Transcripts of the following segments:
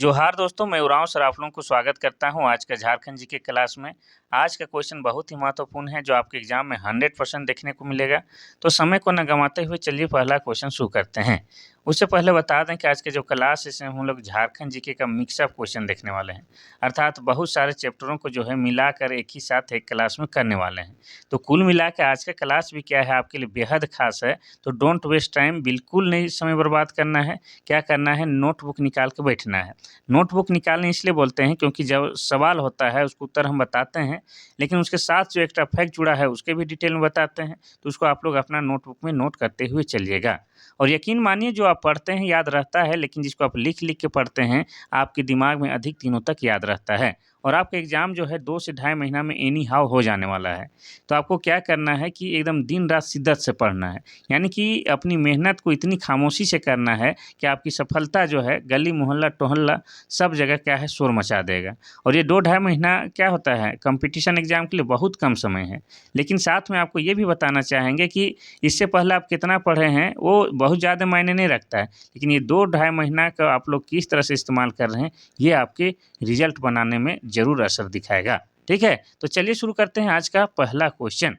जोहार दोस्तों, मैं उरांव सर आप लोगों को स्वागत करता हूं आज का झारखंड जीके क्लास में। आज का क्वेश्चन बहुत ही महत्वपूर्ण है जो आपके एग्जाम में 100% देखने को मिलेगा। तो समय को न गंवाते हुए चलिए पहला क्वेश्चन शुरू करते हैं। उससे पहले बता दें कि आज के जो क्लास है इसमें हम लोग झारखंड जीके का मिक्सअप क्वेश्चन देखने वाले हैं, अर्थात बहुत सारे चैप्टरों को जो है मिलाकर एक ही साथ एक क्लास में करने वाले हैं। तो कुल मिला के आज का क्लास भी क्या है आपके लिए बेहद खास है। तो डोंट वेस्ट टाइम, बिल्कुल नहीं समय बर्बाद करना है। क्या करना है, नोटबुक निकाल के बैठना है। नोटबुक निकालने इसलिए बोलते हैं क्योंकि जब सवाल होता है उसको उत्तर हम बताते हैं, लेकिन उसके साथ जो एक्स्ट्रा फैक्ट जुड़ा है उसके भी डिटेल में बताते हैं। तो उसको आप लोग अपना नोटबुक में नोट करते हुए चलिएगा। और यकीन मानिए जो आप पढ़ते हैं याद रहता है, लेकिन जिसको आप लिख लिख के पढ़ते हैं आपके दिमाग में अधिक दिनों तक याद रहता है। और आपका एग्ज़ाम जो है 2 से ढाई महीना में एनी हाउ हो जाने वाला है। तो आपको क्या करना है कि एकदम दिन रात शिद्दत से पढ़ना है, यानी कि अपनी मेहनत को इतनी खामोशी से करना है कि आपकी सफलता जो है गली मोहल्ला टोहल्ला सब जगह क्या है शोर मचा देगा। और ये 2 ढाई महीना क्या होता है, कंपटीशन एग्ज़ाम के लिए बहुत कम समय है। लेकिन साथ में आपको ये भी बताना चाहेंगे कि इससे पहले आप कितना पढ़े हैं वो बहुत ज़्यादा मायने नहीं रखता है, लेकिन ये 2 ढाई महीना का आप लोग किस तरह से इस्तेमाल कर रहे हैं ये आपके रिजल्ट बनाने में ज़रूर असर दिखाएगा। ठीक है, तो चलिए शुरू करते हैं आज का पहला क्वेश्चन।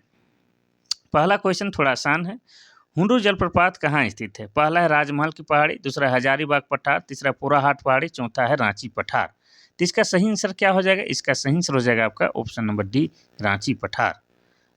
पहला क्वेश्चन थोड़ा आसान है। हुंडू जलप्रपात कहाँ स्थित है? पहला है राजमहल की पहाड़ी, दूसरा हजारीबाग पठार, तीसरा पोराहाट पहाड़ी, चौथा है रांची पठार। तो इसका सही आंसर क्या हो जाएगा? इसका सही आंसर हो जाएगा आपका ऑप्शन नंबर डी, रांची पठार।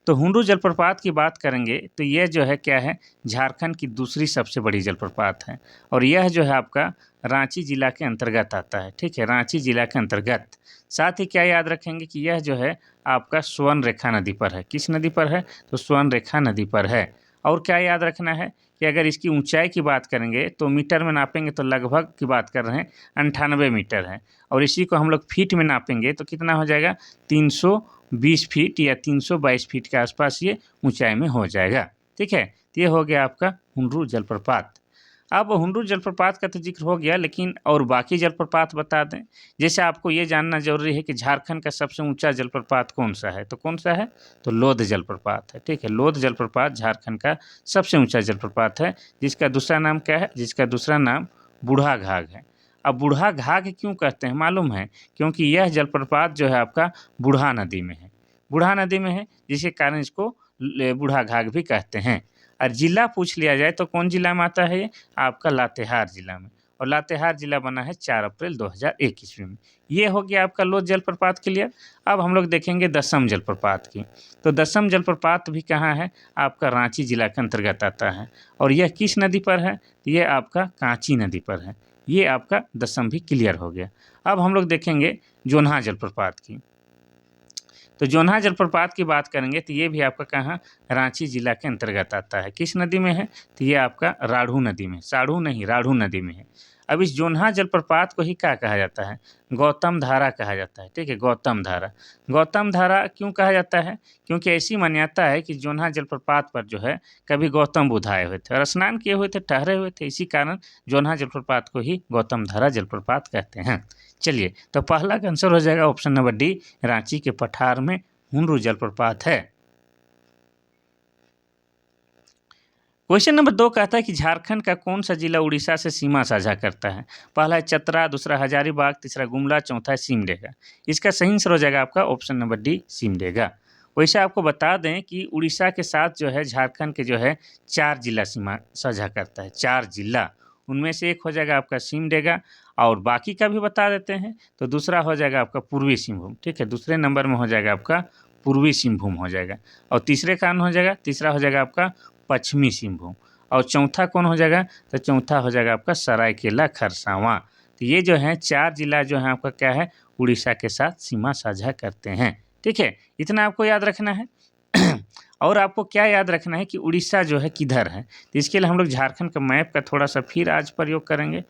तो हुंडू जलप्रपात की बात करेंगे तो यह जो है क्या है, झारखंड की दूसरी सबसे बड़ी जलप्रपात है। और यह जो है आपका रांची जिला के अंतर्गत आता है। ठीक है, रांची जिला के अंतर्गत। साथ ही क्या याद रखेंगे कि यह जो है आपका स्वर्ण रेखा नदी पर है। किस नदी पर है? तो स्वर्ण रेखा नदी पर है। और क्या याद रखना है कि अगर इसकी ऊंचाई की बात करेंगे तो मीटर में नापेंगे तो लगभग की बात कर रहे हैं 98 मीटर है। और इसी को हम लोग फीट में नापेंगे तो कितना हो जाएगा, 320 फीट या 322 फीट के आसपास ये ऊंचाई में हो जाएगा। ठीक है, तो ये हो गया आपका हुंडरू जलप्रपात। अब हुंडरू जलप्रपात का तो जिक्र हो गया, लेकिन और बाकी जलप्रपात बता दें। जैसे आपको ये जानना जरूरी है कि झारखंड का सबसे ऊंचा जलप्रपात कौन सा है, तो कौन सा है? तो लोध जलप्रपात है। ठीक है, लोध जलप्रपात झारखंड का सबसे ऊंचा जलप्रपात है, जिसका दूसरा नाम क्या है? जिसका दूसरा नाम बूढ़ा घाघ है। अब बूढ़ा घाघ क्यों कहते हैं मालूम है? क्योंकि यह जलप्रपात जो है आपका बूढ़ा नदी में है। बूढ़ा नदी में है, जिसके कारण इसको बूढ़ा घाघ भी कहते हैं। और जिला पूछ लिया जाए तो कौन जिला में आता है? ये आपका लातेहार जिला में। और लातेहार जिला बना है 4 अप्रैल 2001 ईस्वी में। ये हो गया आपका लोध जलप्रपात क्लियर। अब हम लोग देखेंगे दसम जलप्रपात की। तो दसम जलप्रपात भी कहाँ है? आपका रांची जिला के अंतर्गत आता है। और यह किस नदी पर है? ये आपका कांची नदी पर है। ये आपका दसम भी क्लियर हो गया। अब हम लोग देखेंगे जोन्हा जलप्रपात की। तो जोन्हा जलप्रपात की बात करेंगे तो ये भी आपका कहाँ, रांची जिला के अंतर्गत आता है। किस नदी में है? तो ये आपका राढ़ू नदी में, साढ़ू नहीं राढ़ू नदी में है। अब इस जोन्हा जलप्रपात को ही क्या कहा जाता है? गौतम धारा कहा जाता है। ठीक है, गौतम धारा। गौतम धारा क्यों कहा जाता है? क्योंकि ऐसी मान्यता है कि जोन्हा जलप्रपात पर जो है कभी गौतम बुद्ध आए हुए थे और स्नान किए हुए थे, ठहरे हुए थे। इसी कारण जोन्हा जलप्रपात को ही गौतम धारा जलप्रपात कहते हैं। चलिए, तो पहला का आंसर हो जाएगा ऑप्शन नंबर डी, रांची के पठार में हुंडरू जलप्रपात है। क्वेश्चन नंबर 2 कहता है कि झारखंड का कौन सा जिला उड़ीसा से सीमा साझा करता है? पहला है चतरा, दूसरा हजारीबाग, तीसरा गुमला, चौथा है सिमडेगा। इसका सही आंसर हो जाएगा आपका ऑप्शन नंबर डी, सिमडेगा। वैसे आपको बता दें कि उड़ीसा के साथ जो है झारखंड के जो है 4 जिला सीमा साझा करता है। 4 जिला, उनमें से एक हो जाएगा आपका सिमडेगा। और बाकी का भी बता देते हैं। तो दूसरा हो जाएगा आपका पूर्वी सिंहभूम। ठीक है, दूसरे नंबर में हो जाएगा आपका पूर्वी सिंहभूम हो जाएगा। और तीसरे कान हो जाएगा, तीसरा हो जाएगा आपका पश्चिमी सिंहभूम। और चौथा कौन हो जाएगा? तो चौथा हो जाएगा आपका सरायकेला खरसावां। तो ये जो है 4 जिला जो है आपका क्या है, उड़ीसा के साथ सीमा साझा करते हैं। ठीक है, इतना आपको याद रखना है। और आपको क्या याद रखना है कि उड़ीसा जो है किधर है? तो इसके लिए हम लोग झारखंड का मैप का थोड़ा सा फिर आज प्रयोग करेंगे।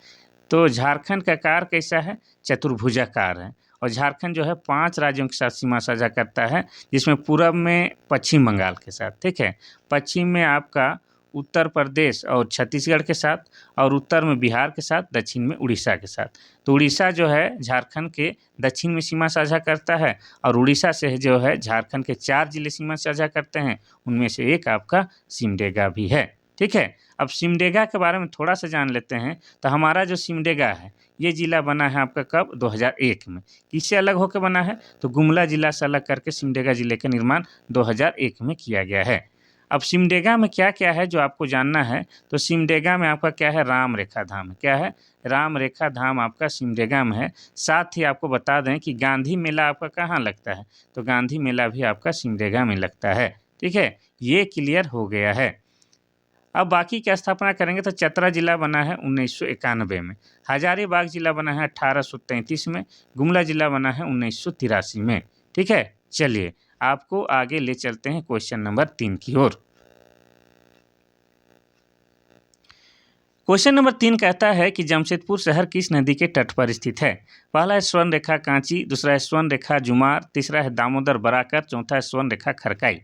तो झारखंड का आकार कैसा है? चतुर्भुजाकार है। और झारखंड जो है 5 राज्यों के साथ सीमा साझा करता है, जिसमें पूरब में पश्चिम बंगाल के साथ। ठीक है, पश्चिम में आपका उत्तर प्रदेश और छत्तीसगढ़ के साथ, और उत्तर में बिहार के साथ, दक्षिण में उड़ीसा के साथ। तो उड़ीसा जो है झारखंड के दक्षिण में सीमा साझा करता है, और उड़ीसा से जो है झारखंड के 4 जिले सीमा साझा करते हैं, उनमें से एक आपका सिमडेगा भी है। ठीक है, अब सिमडेगा के बारे में थोड़ा सा जान लेते हैं। तो हमारा जो सिमडेगा है ये जिला बना है आपका कब? 2001 में। किससे अलग होकर बना है? तो गुमला जिला से अलग करके सिमडेगा जिले का निर्माण 2001 में किया गया है। अब सिमडेगा में क्या क्या है जो आपको जानना है, तो सिमडेगा में आपका क्या है? राम रेखा धाम। क्या है? राम रेखा धाम आपका सिमडेगा में है। साथ ही आपको बता दें कि गांधी मेला आपका कहाँ लगता है, तो गांधी मेला भी आपका सिमडेगा में लगता है। ठीक है, ये क्लियर हो गया है। अब बाकी की स्थापना करेंगे तो चतरा जिला बना है 1991 में, हजारीबाग जिला बना है 1833 में, गुमला जिला बना है 1983 में। ठीक है, चलिए आपको आगे ले चलते हैं क्वेश्चन नंबर 3 की ओर। क्वेश्चन नंबर 3 कहता है कि जमशेदपुर शहर किस नदी के तट पर स्थित है? पहला है स्वर्ण रेखा कांची, दूसरा है स्वर्ण रेखा जुमार, तीसरा है दामोदर बराकर, चौथा है स्वर्ण रेखा खरकाई।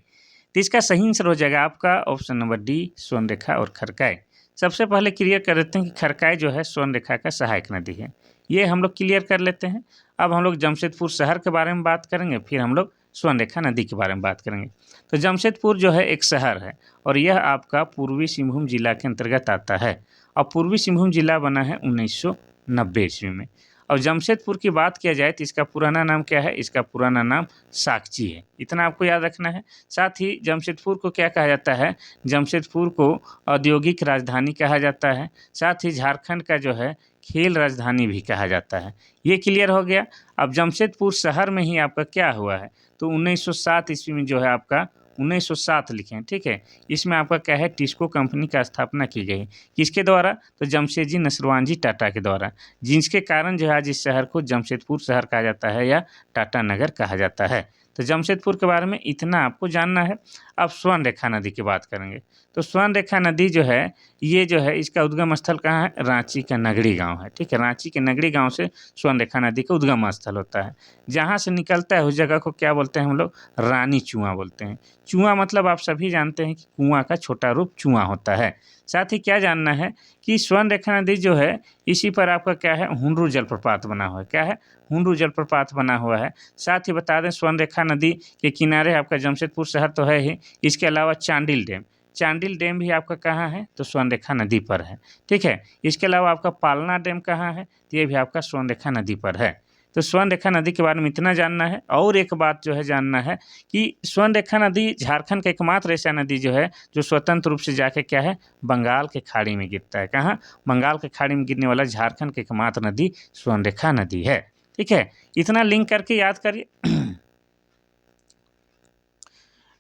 तो इसका सही आंसर हो जाएगा आपका ऑप्शन नंबर डी, स्वर्ण रेखा और खरकाई। सबसे पहले क्लियर कर देते हैं कि खरकाई जो है स्वर्ण रेखा का सहायक नदी है, ये हम लोग क्लियर कर लेते हैं। अब हम लोग जमशेदपुर शहर के बारे में बात करेंगे, फिर हम लोग स्वर्ण रेखा नदी के बारे में बात करेंगे। तो जमशेदपुर जो है एक शहर है और यह आपका पूर्वी सिंहभूम जिला के अंतर्गत आता है और पूर्वी सिंहभूम जिला बना है 1990 ईस्वी में। और जमशेदपुर की बात किया जाए तो इसका पुराना नाम क्या है? इसका पुराना नाम साकची है, इतना आपको याद रखना है। साथ ही जमशेदपुर को क्या कहा जाता है? जमशेदपुर को औद्योगिक राजधानी कहा जाता है, साथ ही झारखंड का जो है खेल राजधानी भी कहा जाता है। ये क्लियर हो गया। अब जमशेदपुर शहर में ही आपका क्या हुआ है? तो 1907 ईस्वी में जो है आपका 1907 लिखें, ठीक है। इसमें आपका क्या है? टिस्को कंपनी का स्थापना की गई। किसके द्वारा? तो जमशेदजी नसरवानजी टाटा के द्वारा, जिसके कारण जो है आज इस शहर को जमशेदपुर शहर कहा जाता है या टाटा नगर कहा जाता है। तो जमशेदपुर के बारे में इतना आपको जानना है। अब स्वर्ण रेखा नदी की बात करेंगे। तो स्वर्ण रेखा नदी जो है, ये जो है इसका उद्गम स्थल कहाँ है? रांची का नगड़ी गांव है, ठीक है। रांची के नगड़ी गांव से स्वर्ण रेखा नदी का उद्गम स्थल होता है। जहाँ से निकलता है उस जगह को क्या बोलते हैं हम लोग? रानी चुआ बोलते हैं। चुआ मतलब आप सभी जानते हैं कि कुआं का छोटा रूप चुआ होता है। साथ ही क्या जानना है कि स्वर्ण रेखा नदी जो है इसी पर आपका क्या है? हुंडरू जलप्रपात बना हुआ है। क्या है? हुंडरू जलप्रपात बना हुआ है। साथ ही बता दें स्वर्ण रेखा नदी के किनारे आपका जमशेदपुर शहर तो है ही, इसके अलावा चांडिल डैम, चांडिल डैम भी आपका कहाँ है? तो स्वर्ण रेखा नदी पर है, ठीक है। इसके अलावा आपका पालना डैम कहाँ है? तो ये भी आपका स्वर्ण रेखा नदी पर है। तो स्वर्ण रेखा नदी के बारे में इतना जानना है। और एक बात जो है जानना है कि स्वर्ण रेखा नदी झारखंड का एकमात्र ऐसा नदी जो है जो स्वतंत्र रूप से जाके क्या है? बंगाल के खाड़ी में गिरता है। कहाँ? बंगाल के खाड़ी में गिरने वाला झारखंड की एकमात्र नदी स्वर्ण रेखा नदी है, ठीक है। इतना लिंक करके याद करिए।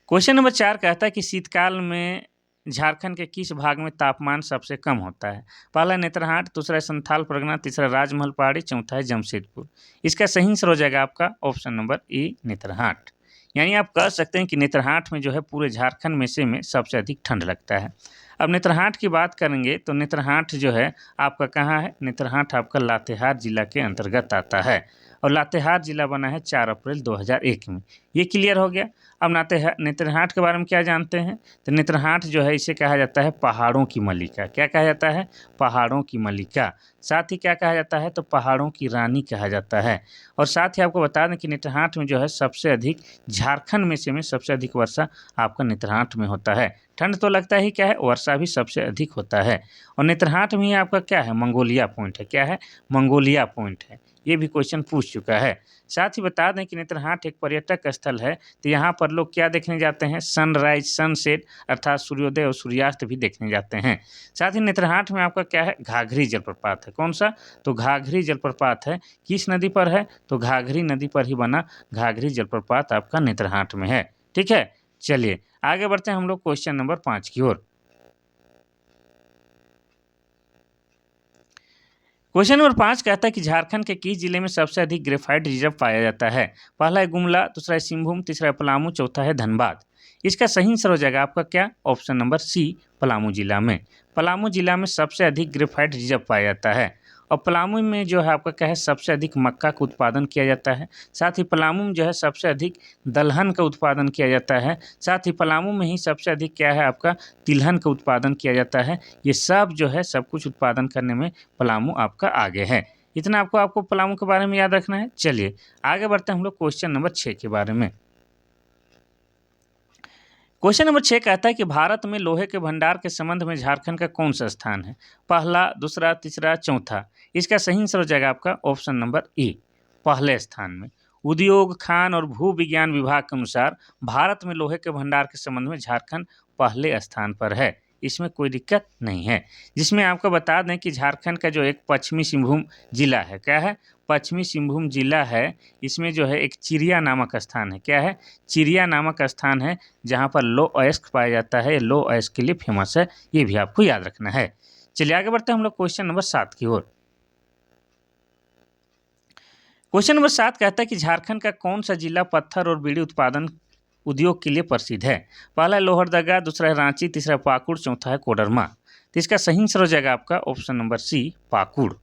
क्वेश्चन नंबर 4 कहता है कि शीतकाल में झारखंड के किस भाग में तापमान सबसे कम होता है? पहला नेत्रहाट, दूसरा है संथाल परगना, तीसरा राजमहल पहाड़ी, चौथा है जमशेदपुर। इसका सही आंसर हो जाएगा आपका ऑप्शन नंबर ए, नेत्रहाट। यानी आप कह सकते हैं कि नेत्रहाट में जो है पूरे झारखंड में से सबसे अधिक ठंड लगता है। अब नेत्रहाट की बात करेंगे तो नेत्रहाट जो है आपका कहाँ है? नेत्रहाट आपका लातेहार जिला के अंतर्गत आता है और लातेहार जिला बना है 4 अप्रैल 2001 में। ये क्लियर हो गया। अब नेत्रहाट के बारे में क्या जानते हैं? तो नेत्रहाट जो है इसे कहा जाता है पहाड़ों की मल्लिका। क्या कहा जाता है? पहाड़ों की मल्लिका। साथ ही क्या कहा जाता है? तो पहाड़ों की रानी कहा जाता है। और साथ ही आपको बता दें कि नेत्रहाट में जो है सबसे अधिक, झारखंड में सबसे अधिक वर्षा आपका नेत्रहाट में होता है। ठंड तो लगता ही क्या है, वर्षा भी सबसे अधिक होता है। और नेत्रहाट में ही आपका क्या है? मंगोलिया पॉइंट है। क्या है? मंगोलिया पॉइंट है। ये भी क्वेश्चन पूछ चुका है। साथ ही बता दें कि नेत्रहाट एक पर्यटक स्थल है, तो यहाँ पर लोग क्या देखने जाते हैं? सनराइज, सनसेट अर्थात सूर्योदय और सूर्यास्त भी देखने जाते हैं। साथ ही नेत्रहाट में आपका क्या है? घाघरी जलप्रपात है। कौन सा? तो घाघरी जलप्रपात है। किस नदी पर है? तो घाघरी नदी पर ही बना घाघरी जलप्रपात आपका नेत्रहाट में है, ठीक है। चलिए आगे बढ़ते हैं हम लोग क्वेश्चन नंबर 5 की ओर। क्वेश्चन नंबर 5 कहता है कि झारखंड के किस जिले में सबसे अधिक ग्रेफाइट रिजर्व पाया जाता है? पहला है गुमला, दूसरा है सिंहभूम, तीसरा है पलामू, चौथा है धनबाद। इसका सही आंसर हो जाएगा आपका क्या? ऑप्शन नंबर सी, पलामू जिला में। पलामू जिला में सबसे अधिक ग्रेफाइट रिजर्व पाया जाता है। और पलामू में जो है आपका क्या है? सबसे अधिक मक्का का उत्पादन किया जाता है। साथ ही पलामू में जो है सबसे अधिक दलहन का उत्पादन किया जाता है। साथ ही पलामू में ही सबसे अधिक क्या है? आपका तिलहन का उत्पादन किया जाता है। ये सब जो है सब कुछ उत्पादन करने में पलामू आपका आगे है। इतना आपको पलामू के बारे में याद रखना है। चलिए आगे बढ़ते हैं हम लोग क्वेश्चन नंबर 6 के बारे में। क्वेश्चन नंबर 6 कहता है कि भारत में लोहे के भंडार के संबंध में झारखंड का कौन सा स्थान है? पहला, दूसरा, तीसरा, चौथा। इसका सही आंसर हो जाएगा आपका ऑप्शन नंबर ए, पहले स्थान में। उद्योग, खान और भू विज्ञान विभाग के अनुसार भारत में लोहे के भंडार के संबंध में झारखंड पहले स्थान पर है, इसमें कोई दिक्कत नहीं है। जिसमें आपको बता दें कि झारखंड का जो एक पश्चिमी सिंहभूम जिला है, क्या है? पश्चिमी सिंहभूम जिला है, इसमें जो है एक चिड़िया नामक स्थान है। क्या है? चिड़िया नामक स्थान है, जहाँ पर लो अयस्क पाया जाता है। लो अयस्क के लिए फेमस है, ये भी आपको याद रखना है। चलिए आगे बढ़ते हैं हम लोग क्वेश्चन नंबर 7 की ओर। क्वेश्चन नंबर 7 कहता है कि झारखंड का कौन सा जिला पत्थर और बीड़ी उत्पादन उद्योग के लिए प्रसिद्ध है? पहला है लोहरदगा, दूसरा है रांची, तीसरा है पाकुड़, चौथा है कोडरमा। तो इसका सही आंसर हो जाएगा आपका ऑप्शन नंबर सी, पाकुड़।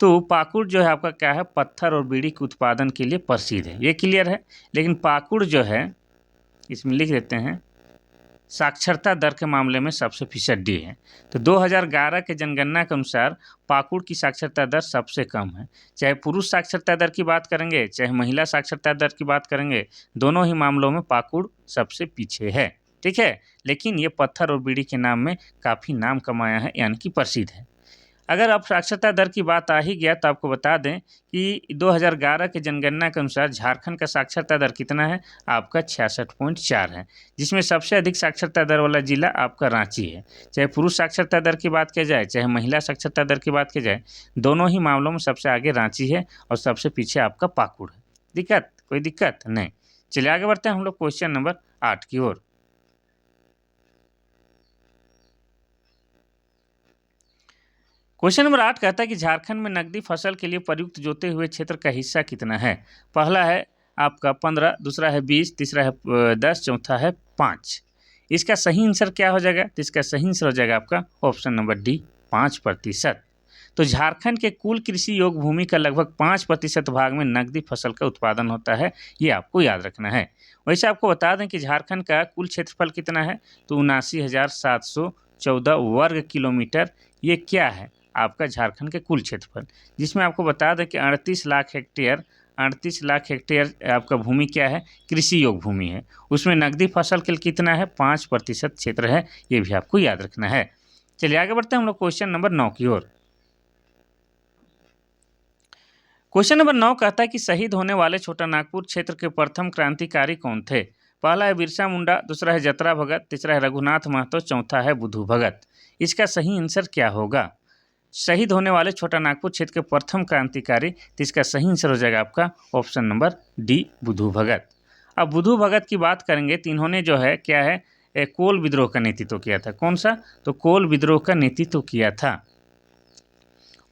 तो पाकुड़ जो है आपका क्या है? पत्थर और बीड़ी के उत्पादन के लिए प्रसिद्ध है, ये क्लियर है। लेकिन पाकुड़ जो है, इसमें लिख देते हैं, साक्षरता दर के मामले में सबसे डी है। तो 2011 के जनगणना के अनुसार पाकुड़ की साक्षरता दर सबसे कम है। चाहे पुरुष साक्षरता दर की बात करेंगे, चाहे महिला साक्षरता दर की बात करेंगे, दोनों ही मामलों में पाकुड़ सबसे पीछे है। ठीक है, लेकिन ये पत्थर और बीड़ी के नाम में काफ़ी नाम कमाया है, यानी कि प्रसिद्ध है। अगर आप साक्षरता दर की बात आ ही गया तो आपको बता दें कि 2011 के जनगणना के अनुसार झारखंड का साक्षरता दर कितना है? आपका 66.4 है, जिसमें सबसे अधिक साक्षरता दर वाला जिला आपका रांची है। चाहे पुरुष साक्षरता दर की बात की जाए, चाहे महिला साक्षरता दर की बात की जाए, दोनों ही मामलों में सबसे आगे रांची है और सबसे पीछे आपका पाकुड़ है। दिक्कत? कोई दिक्कत नहीं। चलिए आगे बढ़ते हैं हम लोग क्वेश्चन नंबर 8 की ओर। क्वेश्चन नंबर 8 कहता है कि झारखंड में नकदी फसल के लिए प्रयुक्त जोते हुए क्षेत्र का हिस्सा कितना है? पहला है आपका 15, दूसरा है 20, तीसरा है 10, चौथा है 5। इसका सही आंसर क्या हो जाएगा? तो इसका सही आंसर हो जाएगा आपका ऑप्शन नंबर डी, 5%। तो झारखंड के कुल कृषि योग्य भूमि का लगभग 5% भाग में नकदी फसल का उत्पादन होता है, ये आपको याद रखना है। वैसे आपको बता दें कि झारखंड का कुल क्षेत्रफल कितना है? तो 79,714 वर्ग किलोमीटर। ये क्या है? आपका झारखंड के कुल क्षेत्रफल, जिसमें आपको बता दें कि 38 लाख हेक्टेयर आपका भूमि क्या है? कृषि योग्य भूमि है। उसमें नकदी फसल के लिए कितना है? 5% क्षेत्र है, ये भी आपको याद रखना है। चलिए आगे बढ़ते हैं हम लोग क्वेश्चन नंबर 9 की ओर। क्वेश्चन नंबर 9 कहता है कि शहीद होने वाले छोटा नागपुर क्षेत्र के प्रथम क्रांतिकारी कौन थे? पहला है बिरसा मुंडा, दूसरा है जतरा भगत, तीसरा है रघुनाथ महतो, चौथा है बुधू भगत। इसका सही आंसर क्या होगा? शहीद होने वाले छोटा नागपुर क्षेत्र के प्रथम क्रांतिकारी, तो इसका सही आंसर हो जाएगा आपका ऑप्शन नंबर डी, बुधू भगत। अब बुधू भगत की बात करेंगे तो इन्होंने जो है क्या है, कोल विद्रोह का नेतृत्व किया था। कौन सा? तो कोल विद्रोह का नेतृत्व किया था।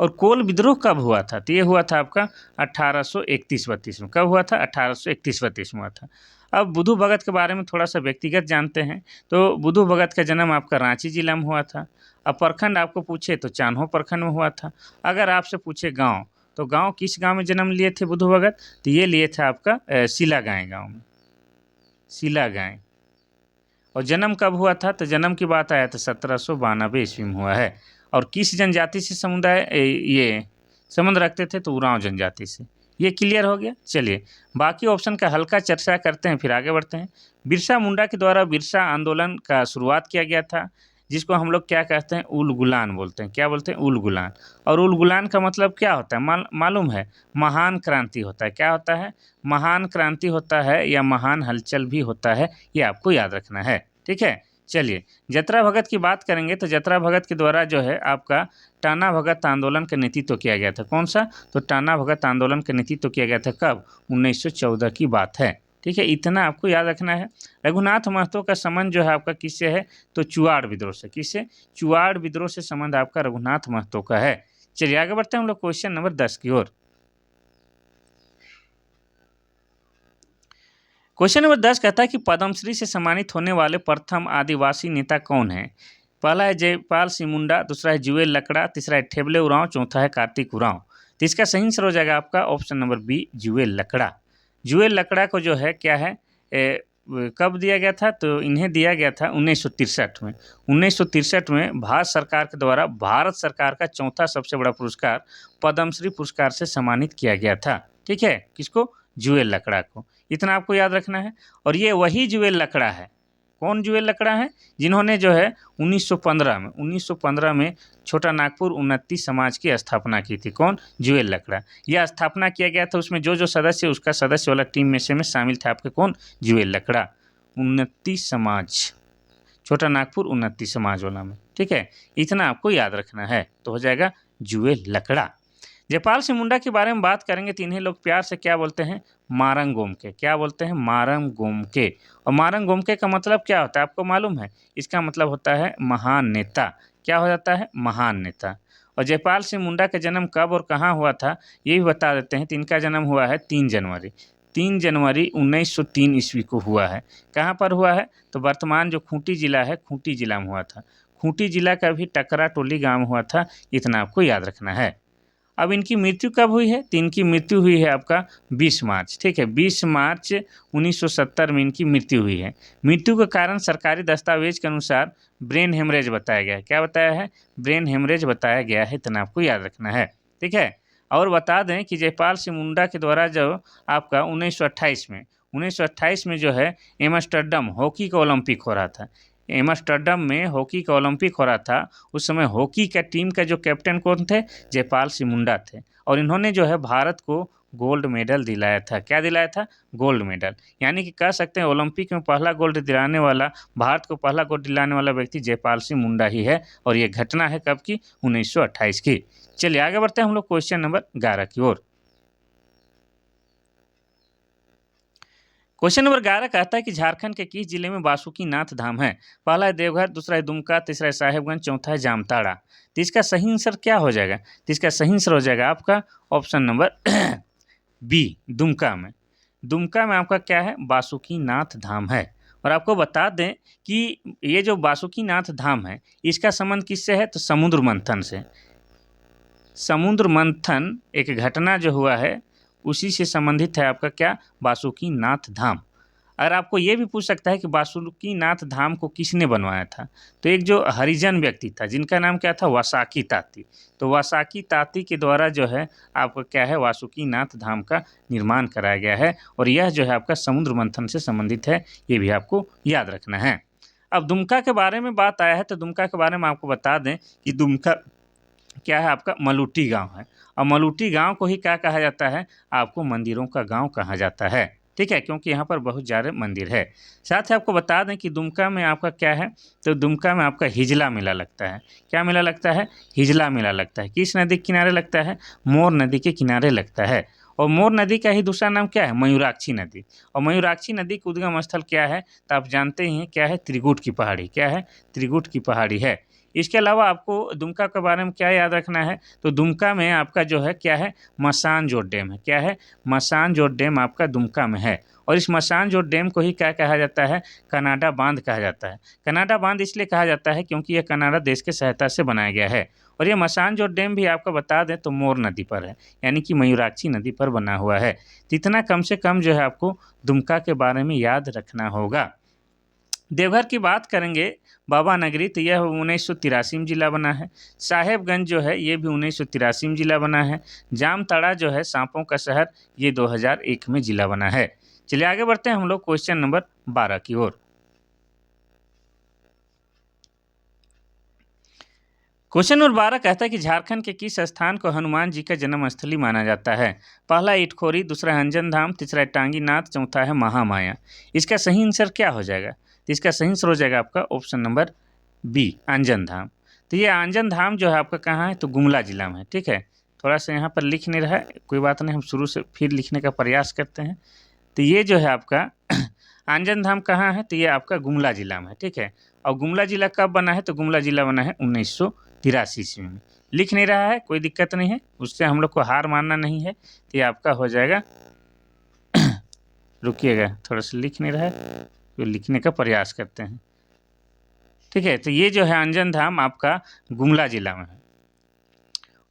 और कोल विद्रोह कब हुआ था? तो ये हुआ था आपका 1831-32 में। कब हुआ था? 1831-32 में हुआ था। अब बुधू भगत के बारे में थोड़ा सा व्यक्तिगत जानते हैं। तो बुधू भगत का जन्म आपका रांची जिला में हुआ था। अब प्रखंड आपको पूछे तो चान्हो प्रखंड में हुआ था। अगर आपसे पूछे गांव, तो गांव किस गांव में जन्म लिए थे बुधू भगत? तो ये लिए थे आपका सिलागाय गांव में, सिलागाय। और जन्म कब हुआ था? तो जन्म की बात आया तो 1792 ईस्वी में हुआ है। और किस जनजाति से समुदाय ये संबंध रखते थे? तो उरांव जनजाति से। ये क्लियर हो गया। चलिए बाकी ऑप्शन का हल्का चर्चा करते हैं, फिर आगे बढ़ते हैं। बिरसा मुंडा के द्वारा बिरसा आंदोलन का शुरुआत किया गया था, जिसको हम लोग क्या कहते हैं? उल गुलान बोलते हैं। क्या बोलते हैं? उल गुलान। और उल गुलान का मतलब क्या होता है? मालूम है? महान क्रांति होता है। क्या होता है? महान क्रांति होता है, या महान हलचल भी होता है, ये आपको याद रखना है। ठीक है, चलिए जतरा भगत की बात करेंगे तो जतरा भगत के द्वारा जो है आपका टाना भगत आंदोलन का नेतृत्व किया गया था। कौन सा? तो टाना भगत आंदोलन का नेतृत्व किया गया था। कब? 1914 की बात है। ठीक है, इतना आपको याद रखना है। रघुनाथ महतो का संबंध जो है आपका किससे है? तो चुआड़ विद्रोह से। किससे? चुआड़ विद्रोह से संबंध आपका रघुनाथ महतो का है। चलिए आगे बढ़ते हैं हम लोग क्वेश्चन नंबर 10 की ओर। क्वेश्चन नंबर 10 कहता है कि पद्मश्री से सम्मानित होने वाले प्रथम आदिवासी नेता कौन है? पहला है जयपाल सिंह मुंडा, दूसरा है जुएल लकड़ा, तीसरा है ठेबले उरांव, चौथा है कार्तिक उरांव। तो इसका सही आंसर हो जाएगा आपका ऑप्शन नंबर बी, जुएल लकड़ा। जुएल लकड़ा को जो है क्या है, कब दिया गया था? तो इन्हें दिया गया था 1963 में। 1963 में भारत सरकार के द्वारा भारत सरकार का चौथा सबसे बड़ा पुरस्कार पद्मश्री पुरस्कार से सम्मानित किया गया था। ठीक है, किसको? जुएल लकड़ा को। इतना आपको याद रखना है। और ये वही जुएल लकड़ा है, कौन जुएल लकड़ा है? जिन्होंने जो है 1915 में छोटा नागपुर उन्नति समाज की स्थापना की थी। कौन? जुएल लकड़ा। यह स्थापना किया गया था, उसमें जो सदस्य, उसका सदस्य वाला टीम में शामिल थे आपके कौन? जुएल लकड़ा। उन्नति समाज, छोटा नागपुर उन्नति समाज वाला में, ठीक है, इतना आपको याद रखना है, तो हो जाएगा जुएल लकड़ा। जयपाल सिंह मुंडा के बारे में बात करेंगे तो इन्हें लोग प्यार से क्या बोलते हैं? मारंग गोमके। क्या बोलते हैं? मारंग गोमके। और मारंग गोमके का मतलब क्या होता है आपको मालूम है? इसका मतलब होता है महान नेता। क्या हो जाता है? महान नेता। और जयपाल सिंह मुंडा का जन्म कब और कहाँ हुआ था ये भी बता देते हैं। तो इनका जन्म हुआ है 3 जनवरी 1903 ईस्वी को हुआ है। कहाँ पर हुआ है? तो वर्तमान जो खूंटी जिला है, खूंटी जिला में हुआ था। खूंटी जिला का भी टकरा टोली गांव हुआ था, इतना आपको याद रखना है। अब इनकी मृत्यु कब हुई है? तो इनकी मृत्यु हुई है आपका 20 मार्च, ठीक है, 20 मार्च 1970 में इनकी मृत्यु हुई है। मृत्यु का कारण सरकारी दस्तावेज के अनुसार ब्रेन हेमरेज बताया गया है। क्या बताया है? ब्रेन हेमरेज बताया गया है, इतना आपको याद रखना है, ठीक है। और बता दें कि जयपाल सिंह मुंडा के द्वारा जो आपका 1928 में जो है एम्स्टर्डम हॉकी का ओलंपिक हो रहा था। एम्स्टर्डम में हॉकी का ओलंपिक हो रहा था। उस समय हॉकी का टीम का जो कैप्टन कौन थे? जयपाल सिंह मुंडा थे। और इन्होंने जो है भारत को गोल्ड मेडल दिलाया था। क्या दिलाया था? Gold medal. यानी कि कह सकते हैं ओलंपिक में पहला गोल्ड दिलाने वाला, भारत को पहला गोल्ड दिलाने वाला व्यक्ति जयपाल सिंह मुंडा ही है। और ये घटना है कब की? 1928 की। चलिए आगे बढ़ते हैं हम लोग क्वेश्चन नंबर 11 की ओर। क्वेश्चन नंबर 11 कहता है कि झारखंड के किस जिले में बासुकीनाथ धाम है? पहला है देवघर, दूसरा है दुमका, तीसरा है साहेबगंज, चौथा है जामताड़ा। तो इसका सही आंसर क्या हो जाएगा? तो इसका सही आंसर हो जाएगा आपका ऑप्शन नंबर बी, दुमका में। दुमका में आपका क्या है? बासुकीनाथ धाम है। और आपको बता दें कि ये जो बासुकीनाथ धाम है इसका संबंध किससे है? तो समुद्र मंथन से। समुद्र मंथन एक घटना जो हुआ है उसी से संबंधित है आपका क्या? बासुकीनाथ धाम। अगर आपको ये भी पूछ सकता है कि बासुकीनाथ धाम को किसने बनवाया था, तो एक जो हरिजन व्यक्ति था जिनका नाम क्या था? वासाकी ताती। तो वासाकी ताती के द्वारा जो है आपका क्या है? वासुकीनाथ धाम का निर्माण कराया गया है। और यह जो है आपका समुद्र मंथन से संबंधित है, ये भी आपको याद रखना है। अब दुमका के बारे में बात आया है तो दुमका के बारे में आपको बता दें कि दुमका क्या है? आपका मलूटी गांव है। और मलूटी गांव को ही क्या कहा जाता है? आपको मंदिरों का गांव कहा जाता है, ठीक है, क्योंकि यहाँ पर बहुत ज़्यादा मंदिर है। साथ ही आपको बता दें कि दुमका में आपका क्या है? तो दुमका में आपका हिजला मेला लगता है। क्या मेला लगता है? हिजला मेला लगता है। किस नदी के किनारे लगता है? मोर नदी के किनारे लगता है। और मोर नदी का ही दूसरा नाम क्या है? मयूराक्षी नदी। और मयूराक्षी नदी का उद्गम स्थल क्या है? तो आप जानते ही हैं क्या है? त्रिकुट की पहाड़ी। क्या है? त्रिकुट की पहाड़ी है। इसके अलावा आपको दुमका के बारे में क्या याद रखना है? तो दुमका में आपका जो है क्या है? मसानजोट डैम है। क्या है? मसानजोट डैम आपका दुमका में है। और इस मसानजोट डैम को ही क्या कहा जाता है? कनाडा बांध कहा जाता है। कनाडा बांध इसलिए कहा जाता है क्योंकि यह कनाडा देश के सहायता से बनाया गया है। और ये मसानजोट डैम भी आपको बता दें तो मोर नदी पर है, यानी कि मयूराक्षी नदी पर बना हुआ है। तो इतना कम से कम जो है आपको दुमका के बारे में याद रखना होगा। देवघर की बात करेंगे, बाबा नगरी, तो यह 1983 में जिला बना है। साहेबगंज जो है ये भी 1983 में जिला बना है। जामताड़ा जो है सांपों का शहर, ये 2001 में जिला बना है। चलिए आगे बढ़ते हैं हम लोग क्वेश्चन नंबर 12 की ओर। क्वेश्चन नंबर 12 कहता है कि झारखंड के किस स्थान को हनुमान जी का जन्म स्थली माना जाता है? पहला इटखोरी, दूसरा है अंजन धाम, तीसरा है टांगीनाथ, चौथा है महामाया। इसका सही आंसर क्या हो जाएगा? तो इसका सही आंसर हो जाएगा आपका ऑप्शन नंबर बी, अंजन धाम। तो ये अंजन धाम जो है आपका कहाँ है? तो गुमला जिला में है, ठीक है। थोड़ा सा यहाँ पर लिख नहीं रहा है, कोई बात नहीं, हम शुरू से फिर लिखने का प्रयास करते हैं। तो ये जो है आपका अंजन धाम कहाँ है? तो ये आपका गुमला जिला में है, ठीक है। और गुमला जिला कब बना है? तो गुमला जिला बना है 1983 ईस्वी में। लिख नहीं रहा है, कोई दिक्कत नहीं है, उससे हम लोग को हार मानना नहीं है। तो ये आपका हो जाएगा रुकिएगा, थोड़ा सा लिख नहीं रहा है तो लिखने का प्रयास करते हैं, ठीक है। तो ये जो है अंजन धाम आपका गुमला जिला में है।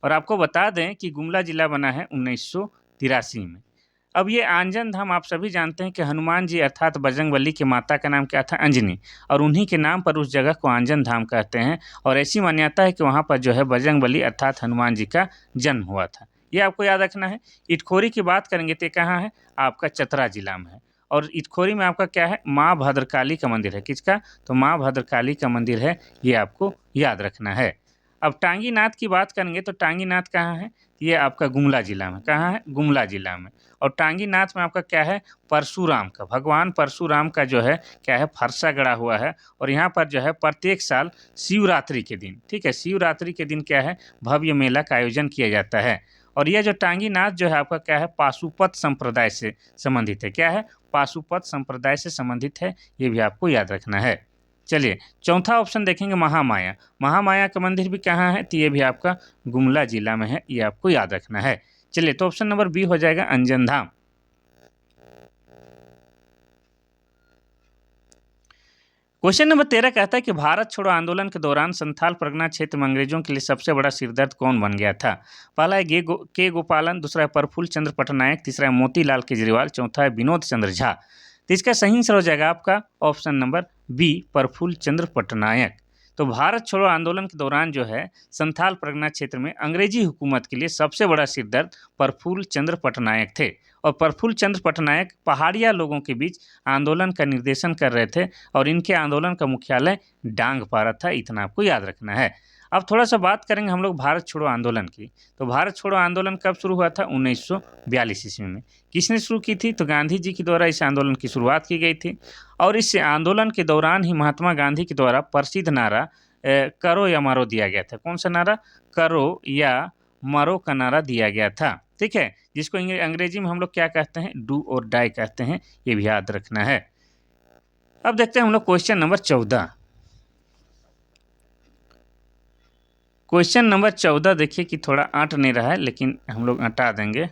और आपको बता दें कि गुमला जिला बना है 1983 में। अब ये आंजन धाम आप सभी जानते हैं कि हनुमान जी अर्थात बजरंगबली की माता का नाम क्या था? अंजनी। और उन्हीं के नाम पर उस जगह को आंजन धाम कहते हैं। और ऐसी मान्यता है कि वहाँ पर जो है बजरंगबली अर्थात हनुमान जी का जन्म हुआ था। ये आपको याद रखना है। इटखोरी की बात करेंगे तो कहाँ है? आपका चतरा जिला में है। और इटखोरी में आपका क्या है, माँ भद्रकाली का मंदिर है। किसका? तो माँ भद्रकाली का मंदिर है, ये आपको याद रखना है। अब टांगीनाथ की बात करेंगे तो टांगीनाथ कहाँ है? ये आपका गुमला जिला में। कहाँ है? गुमला जिला में। और टांगीनाथ में आपका क्या है, परशुराम का, भगवान परशुराम का जो है क्या है, फरसा गड़ा हुआ है। और यहाँ पर जो है प्रत्येक साल शिवरात्रि के दिन, ठीक है, शिवरात्रि के दिन क्या है, भव्य मेला का आयोजन किया जाता है। और यह जो टांगीनाथ जो है आपका क्या है, पाशुपत संप्रदाय से संबंधित है। क्या है? पाशुपत संप्रदाय से संबंधित है, ये भी आपको याद रखना है। चलिए चौथा ऑप्शन देखेंगे, महामाया। महामाया का मंदिर भी कहाँ है? तो ये भी आपका गुमला जिला में है, ये आपको याद रखना है। चलिए तो ऑप्शन नंबर बी हो जाएगा अंजन धाम। क्वेश्चन नंबर 13 कहता है कि भारत छोड़ो आंदोलन के दौरान संथाल परगना क्षेत्र में अंग्रेजों के लिए सबसे बड़ा सिरदर्द कौन बन गया था? पहला है के गोपालन, दूसरा है प्रफुल्ल चंद्र पटनायक, तीसरा है मोतीलाल केजरीवाल, चौथा है विनोद चंद्र झा। तो इसका सही आंसर हो जाएगा आपका ऑप्शन नंबर बी, प्रफुल्ल चंद्र पटनायक। तो भारत छोड़ो आंदोलन के दौरान जो है संथाल परगना क्षेत्र में अंग्रेजी हुकूमत के लिए सबसे बड़ा सिरदर्द प्रफुल्ल चंद्र पटनायक थे। और प्रफुल्ल चंद्र पटनायक पहाड़िया लोगों के बीच आंदोलन का निर्देशन कर रहे थे और इनके आंदोलन का मुख्यालय डांगपारा था, इतना आपको याद रखना है। अब थोड़ा सा बात करेंगे हम लोग भारत छोड़ो आंदोलन की। तो भारत छोड़ो आंदोलन कब शुरू हुआ था? 1942 ईस्वी में। किसने शुरू की थी? तो गांधी जी के द्वारा इस आंदोलन की शुरुआत की गई थी। और इस आंदोलन के दौरान ही महात्मा गांधी के द्वारा प्रसिद्ध नारा करो या मारो दिया गया था। कौन सा नारा? करो या मारो का नारा दिया गया था, ठीक है, जिसको अंग्रेजी में हम लोग क्या कहते हैं? डू और डाई कहते हैं, ये भी याद रखना है। अब देखते हैं हम लोग क्वेश्चन नंबर 14। क्वेश्चन नंबर 14 देखिए कि थोड़ा अट नहीं रहा है, लेकिन हम लोग हटा देंगे।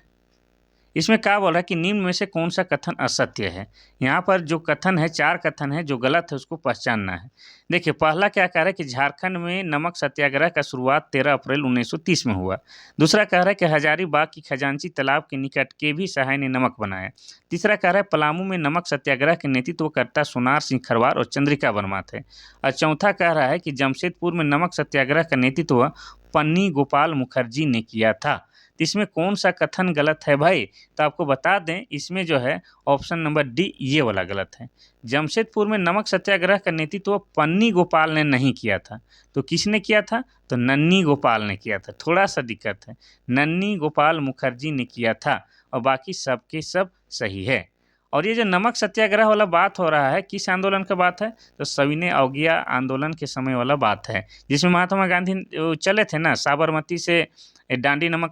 इसमें क्या बोल रहा है कि निम्न में से कौन सा कथन असत्य है? यहाँ पर जो कथन है, 4 कथन है, जो गलत है उसको पहचानना है। देखिए पहला क्या कह रहा है कि झारखंड में नमक सत्याग्रह का शुरुआत 13 अप्रैल 1930 में हुआ। दूसरा कह रहा है कि हजारीबाग की खजांची तालाब के निकट के भी सहाय ने नमक बनाया। तीसरा कह रहा है पलामू में नमक सत्याग्रह के नेतृत्वकर्ता सोनार सिंह खरवार और चंद्रिका वर्मा थे। और चौथा कह रहा है कि जमशेदपुर में नमक सत्याग्रह का नेतृत्व पन्नी गोपाल मुखर्जी ने किया था। तो इसमें कौन सा कथन गलत है भाई? तो आपको बता दें, इसमें जो है ऑप्शन नंबर डी, ये वाला गलत है। जमशेदपुर में नमक सत्याग्रह का नेतृत्व पन्नी गोपाल ने नहीं किया था। तो किसने किया था? तो नन्नी गोपाल ने किया था। थोड़ा सा दिक्कत है, नन्नी गोपाल मुखर्जी ने किया था, और बाकी सब के सब सही है। और ये जो नमक सत्याग्रह वाला बात हो रहा है, किस आंदोलन का बात है? तो सविनय अवज्ञा आंदोलन के समय वाला बात है, जिसमें महात्मा गांधी चले थे ना साबरमती से डांडी नमक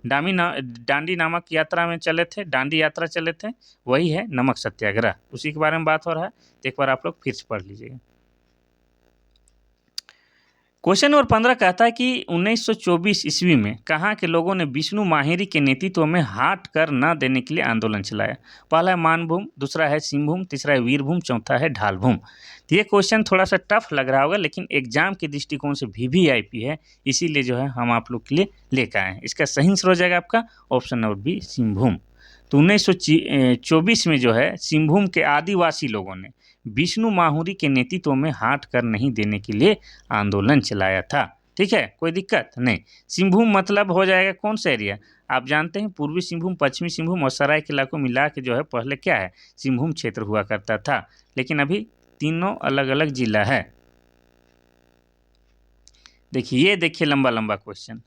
डांडी नामक यात्रा में चले थे, डांडी यात्रा चले थे, वही है नमक सत्याग्रह, उसी के बारे में बात हो रहा है। तो एक बार आप लोग फिर से पढ़ लीजिएगा। क्वेश्चन नंबर 15 कहता है कि 1924 ईस्वी में कहाँ के लोगों ने विष्णु माहिरी के नेतृत्व में हाट कर न देने के लिए आंदोलन चलाया? पहला है मानभूम, दूसरा है सिंहभूम, तीसरा है वीरभूम, चौथा है ढालभूम। तो ये क्वेश्चन थोड़ा सा टफ लग रहा होगा, लेकिन एग्जाम के दृष्टिकोण से VVIP है, इसीलिए जो है हम आप लोग के लिए लेकर आए हैं। इसका सही आंसर हो जाएगा आपका ऑप्शन नंबर बी, सिंहभूम। तो 1924 में जो है सिंहभूम के आदिवासी लोगों ने विष्णु माहुरी के नेतृत्व में हाट कर नहीं देने के लिए आंदोलन चलाया था, ठीक है, कोई दिक्कत नहीं। सिंहभूम मतलब हो जाएगा कौन सा एरिया? आप जानते हैं पूर्वी सिंहभूम, पश्चिमी सिंहभूम और सरायकेला को मिला के जो है पहले क्या है, सिंहभूम क्षेत्र हुआ करता था, लेकिन अभी तीनों अलग अलग जिला है। देखिए, ये देखिए लंबा लंबा क्वेश्चन।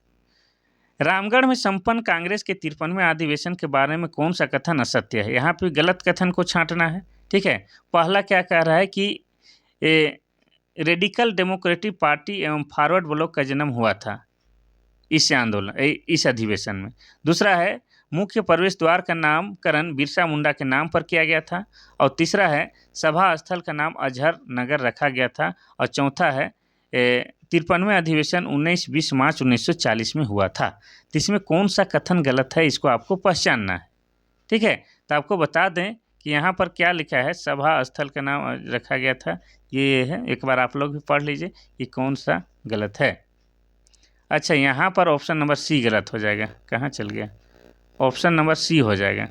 रामगढ़ में संपन्न कांग्रेस के 53वें अधिवेशन के बारे में कौन सा कथन असत्य है? यहाँ पे गलत कथन को छांटना है, ठीक है। पहला क्या कह रहा है कि रेडिकल डेमोक्रेटिक पार्टी एवं फॉरवर्ड ब्लॉक का जन्म हुआ था इस अधिवेशन में। दूसरा है मुख्य प्रवेश द्वार का नामकरण बिरसा मुंडा के नाम पर किया गया था। और तीसरा है सभा स्थल का नाम अजहर नगर रखा गया था। और चौथा है 53वें अधिवेशन 19-20 मार्च 1940 में हुआ था। तो इसमें कौन सा कथन गलत है, इसको आपको पहचानना है, ठीक है। तो आपको बता दें कि यहाँ पर क्या लिखा है, सभा स्थल का नाम रखा गया था, ये है, एक बार आप लोग भी पढ़ लीजिए कि कौन सा गलत है। अच्छा, यहाँ पर ऑप्शन नंबर सी गलत हो जाएगा, कहाँ चल गया, ऑप्शन नंबर सी हो जाएगा।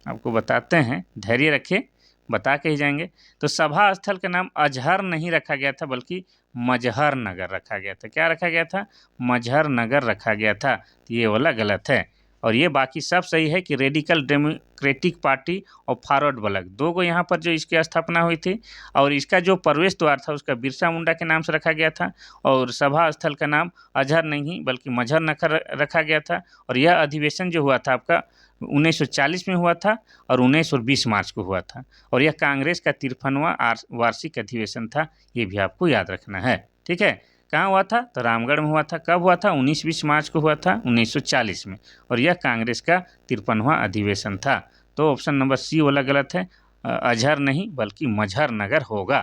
आपको बताते हैं, धैर्य रखें, बता के ही जाएंगे। तो सभा स्थल का नाम अजहर नहीं रखा गया था, बल्कि मजहर नगर रखा गया था। क्या रखा गया था? मजहर नगर रखा गया था। तो ये वाला गलत है। और ये बाकी सब सही है कि रेडिकल डेमोक्रेटिक पार्टी और फॉरवर्ड ब्लॉक, दो को यहाँ पर जो इसकी स्थापना हुई थी। और इसका जो प्रवेश द्वार था उसका बिरसा मुंडा के नाम से रखा गया था, और सभा स्थल का नाम अजहर नहीं बल्कि मजहर नगर रखा गया था। और यह अधिवेशन जो हुआ था आपका 1940 में हुआ था और 19 और 20 मार्च को हुआ था। और यह कांग्रेस का 53वां वार्षिक अधिवेशन था, ये भी आपको याद रखना है। ठीक है, कहाँ हुआ था? तो रामगढ़ में हुआ था। कब हुआ था? 19-20 मार्च को हुआ था 1940 में। और यह कांग्रेस का 53वां अधिवेशन था। तो ऑप्शन नंबर सी वाला गलत है, अजहर नहीं बल्कि मजहर नगर होगा।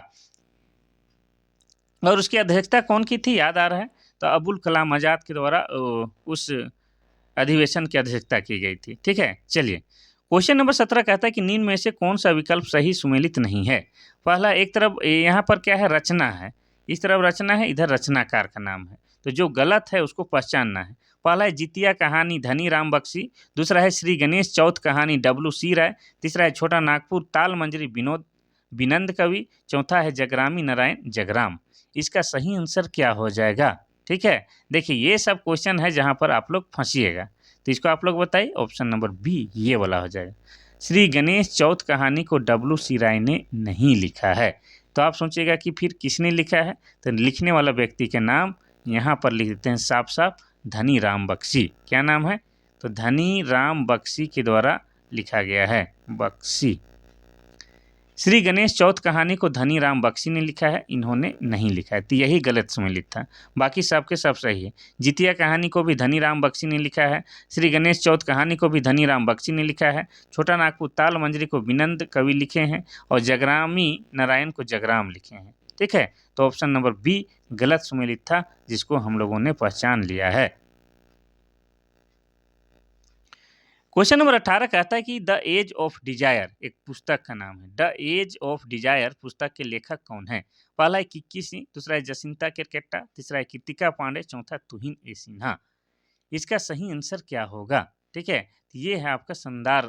और उसकी अध्यक्षता कौन की थी, याद आ रहा है? तो अबुल कलाम आज़ाद के द्वारा उस अधिवेशन की अध्यक्षता की गई थी। ठीक है, चलिए क्वेश्चन नंबर 17 कहता है कि निम्न में से कौन सा विकल्प सही सुमेलित नहीं है। पहला, एक तरफ यहाँ पर क्या है, रचना है, इस तरफ रचना है, इधर रचनाकार का नाम है, तो जो गलत है उसको पहचानना है। पहला है जितिया कहानी धनी राम बख्शी, दूसरा है श्री गणेश चौथ कहानी WC राय, तीसरा है छोटा नागपुर ताल मंजरी विनोद विनंद कवि, चौथा है जगरामी नारायण जगराम। इसका सही आंसर क्या हो जाएगा? ठीक है, देखिए ये सब क्वेश्चन है जहाँ पर आप लोग फंसिएगा, तो इसको आप लोग बताइए। ऑप्शन नंबर बी ये वाला हो जाएगा। श्री गणेश चौथ कहानी को WC राय ने नहीं लिखा है। तो आप सोचिएगा कि फिर किसने लिखा है, तो लिखने वाला व्यक्ति के नाम यहाँ पर लिख देते हैं साफ साफ, धनी राम बख्शी। क्या नाम है? तो धनी राम बख्शी के द्वारा लिखा गया है, बख्शी। श्री गणेश चौथ कहानी को धनी राम बख्शी ने लिखा है, इन्होंने नहीं लिखा है, तो यही गलत सुमेलित था। बाकी सब के सब सही है। जितिया कहानी को भी धनी राम बख्शी ने लिखा है, श्री गणेश चौथ कहानी को भी धनी राम बख्शी ने लिखा है, छोटा नागपुर ताल मंजरी को विनंद कवि लिखे हैं, और जगरामी नारायण को जगराम लिखे हैं। ठीक है, तो ऑप्शन नंबर बी गलत सुमेलित था, जिसको हम लोगों ने पहचान लिया है। क्वेश्चन नंबर 18 कहता है कि द एज ऑफ डिजायर एक पुस्तक का नाम है। द एज ऑफ डिजायर पुस्तक के लेखक कौन है? पहला है किक्की सिंह, दूसरा है जसिंता केरकेट्टा, तीसरा है कृतिका पांडे, चौथा तुहिन ए सिन्हा। इसका सही आंसर क्या होगा? ठीक है, तो ये है आपका शानदार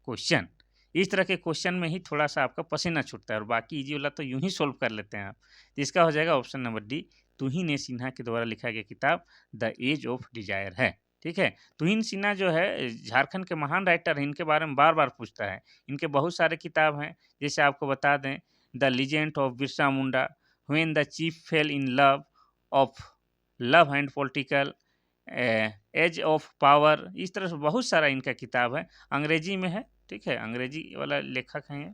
क्वेश्चन। इस तरह के क्वेश्चन में ही थोड़ा सा आपका पसीना छूटता है, और बाकी इजी वाला तो यूं ही सोल्व कर लेते हैं आप। तो इसका हो जाएगा ऑप्शन नंबर डी, तुहिन ए सिन्हा के द्वारा लिखा गया किताब द एज ऑफ डिजायर है। ठीक है, तुहिन सिन्हा जो है झारखंड के महान राइटर हैं, इनके बारे में बार बार पूछता है। इनके बहुत सारे किताब हैं, जैसे आपको बता दें the legend of Birsa Munda, when the chief fell in love, of love and political, age of power, इस तरह से बहुत सारा इनका किताब है, अंग्रेजी में है। ठीक है, अंग्रेजी वाला लेखक हैं ये।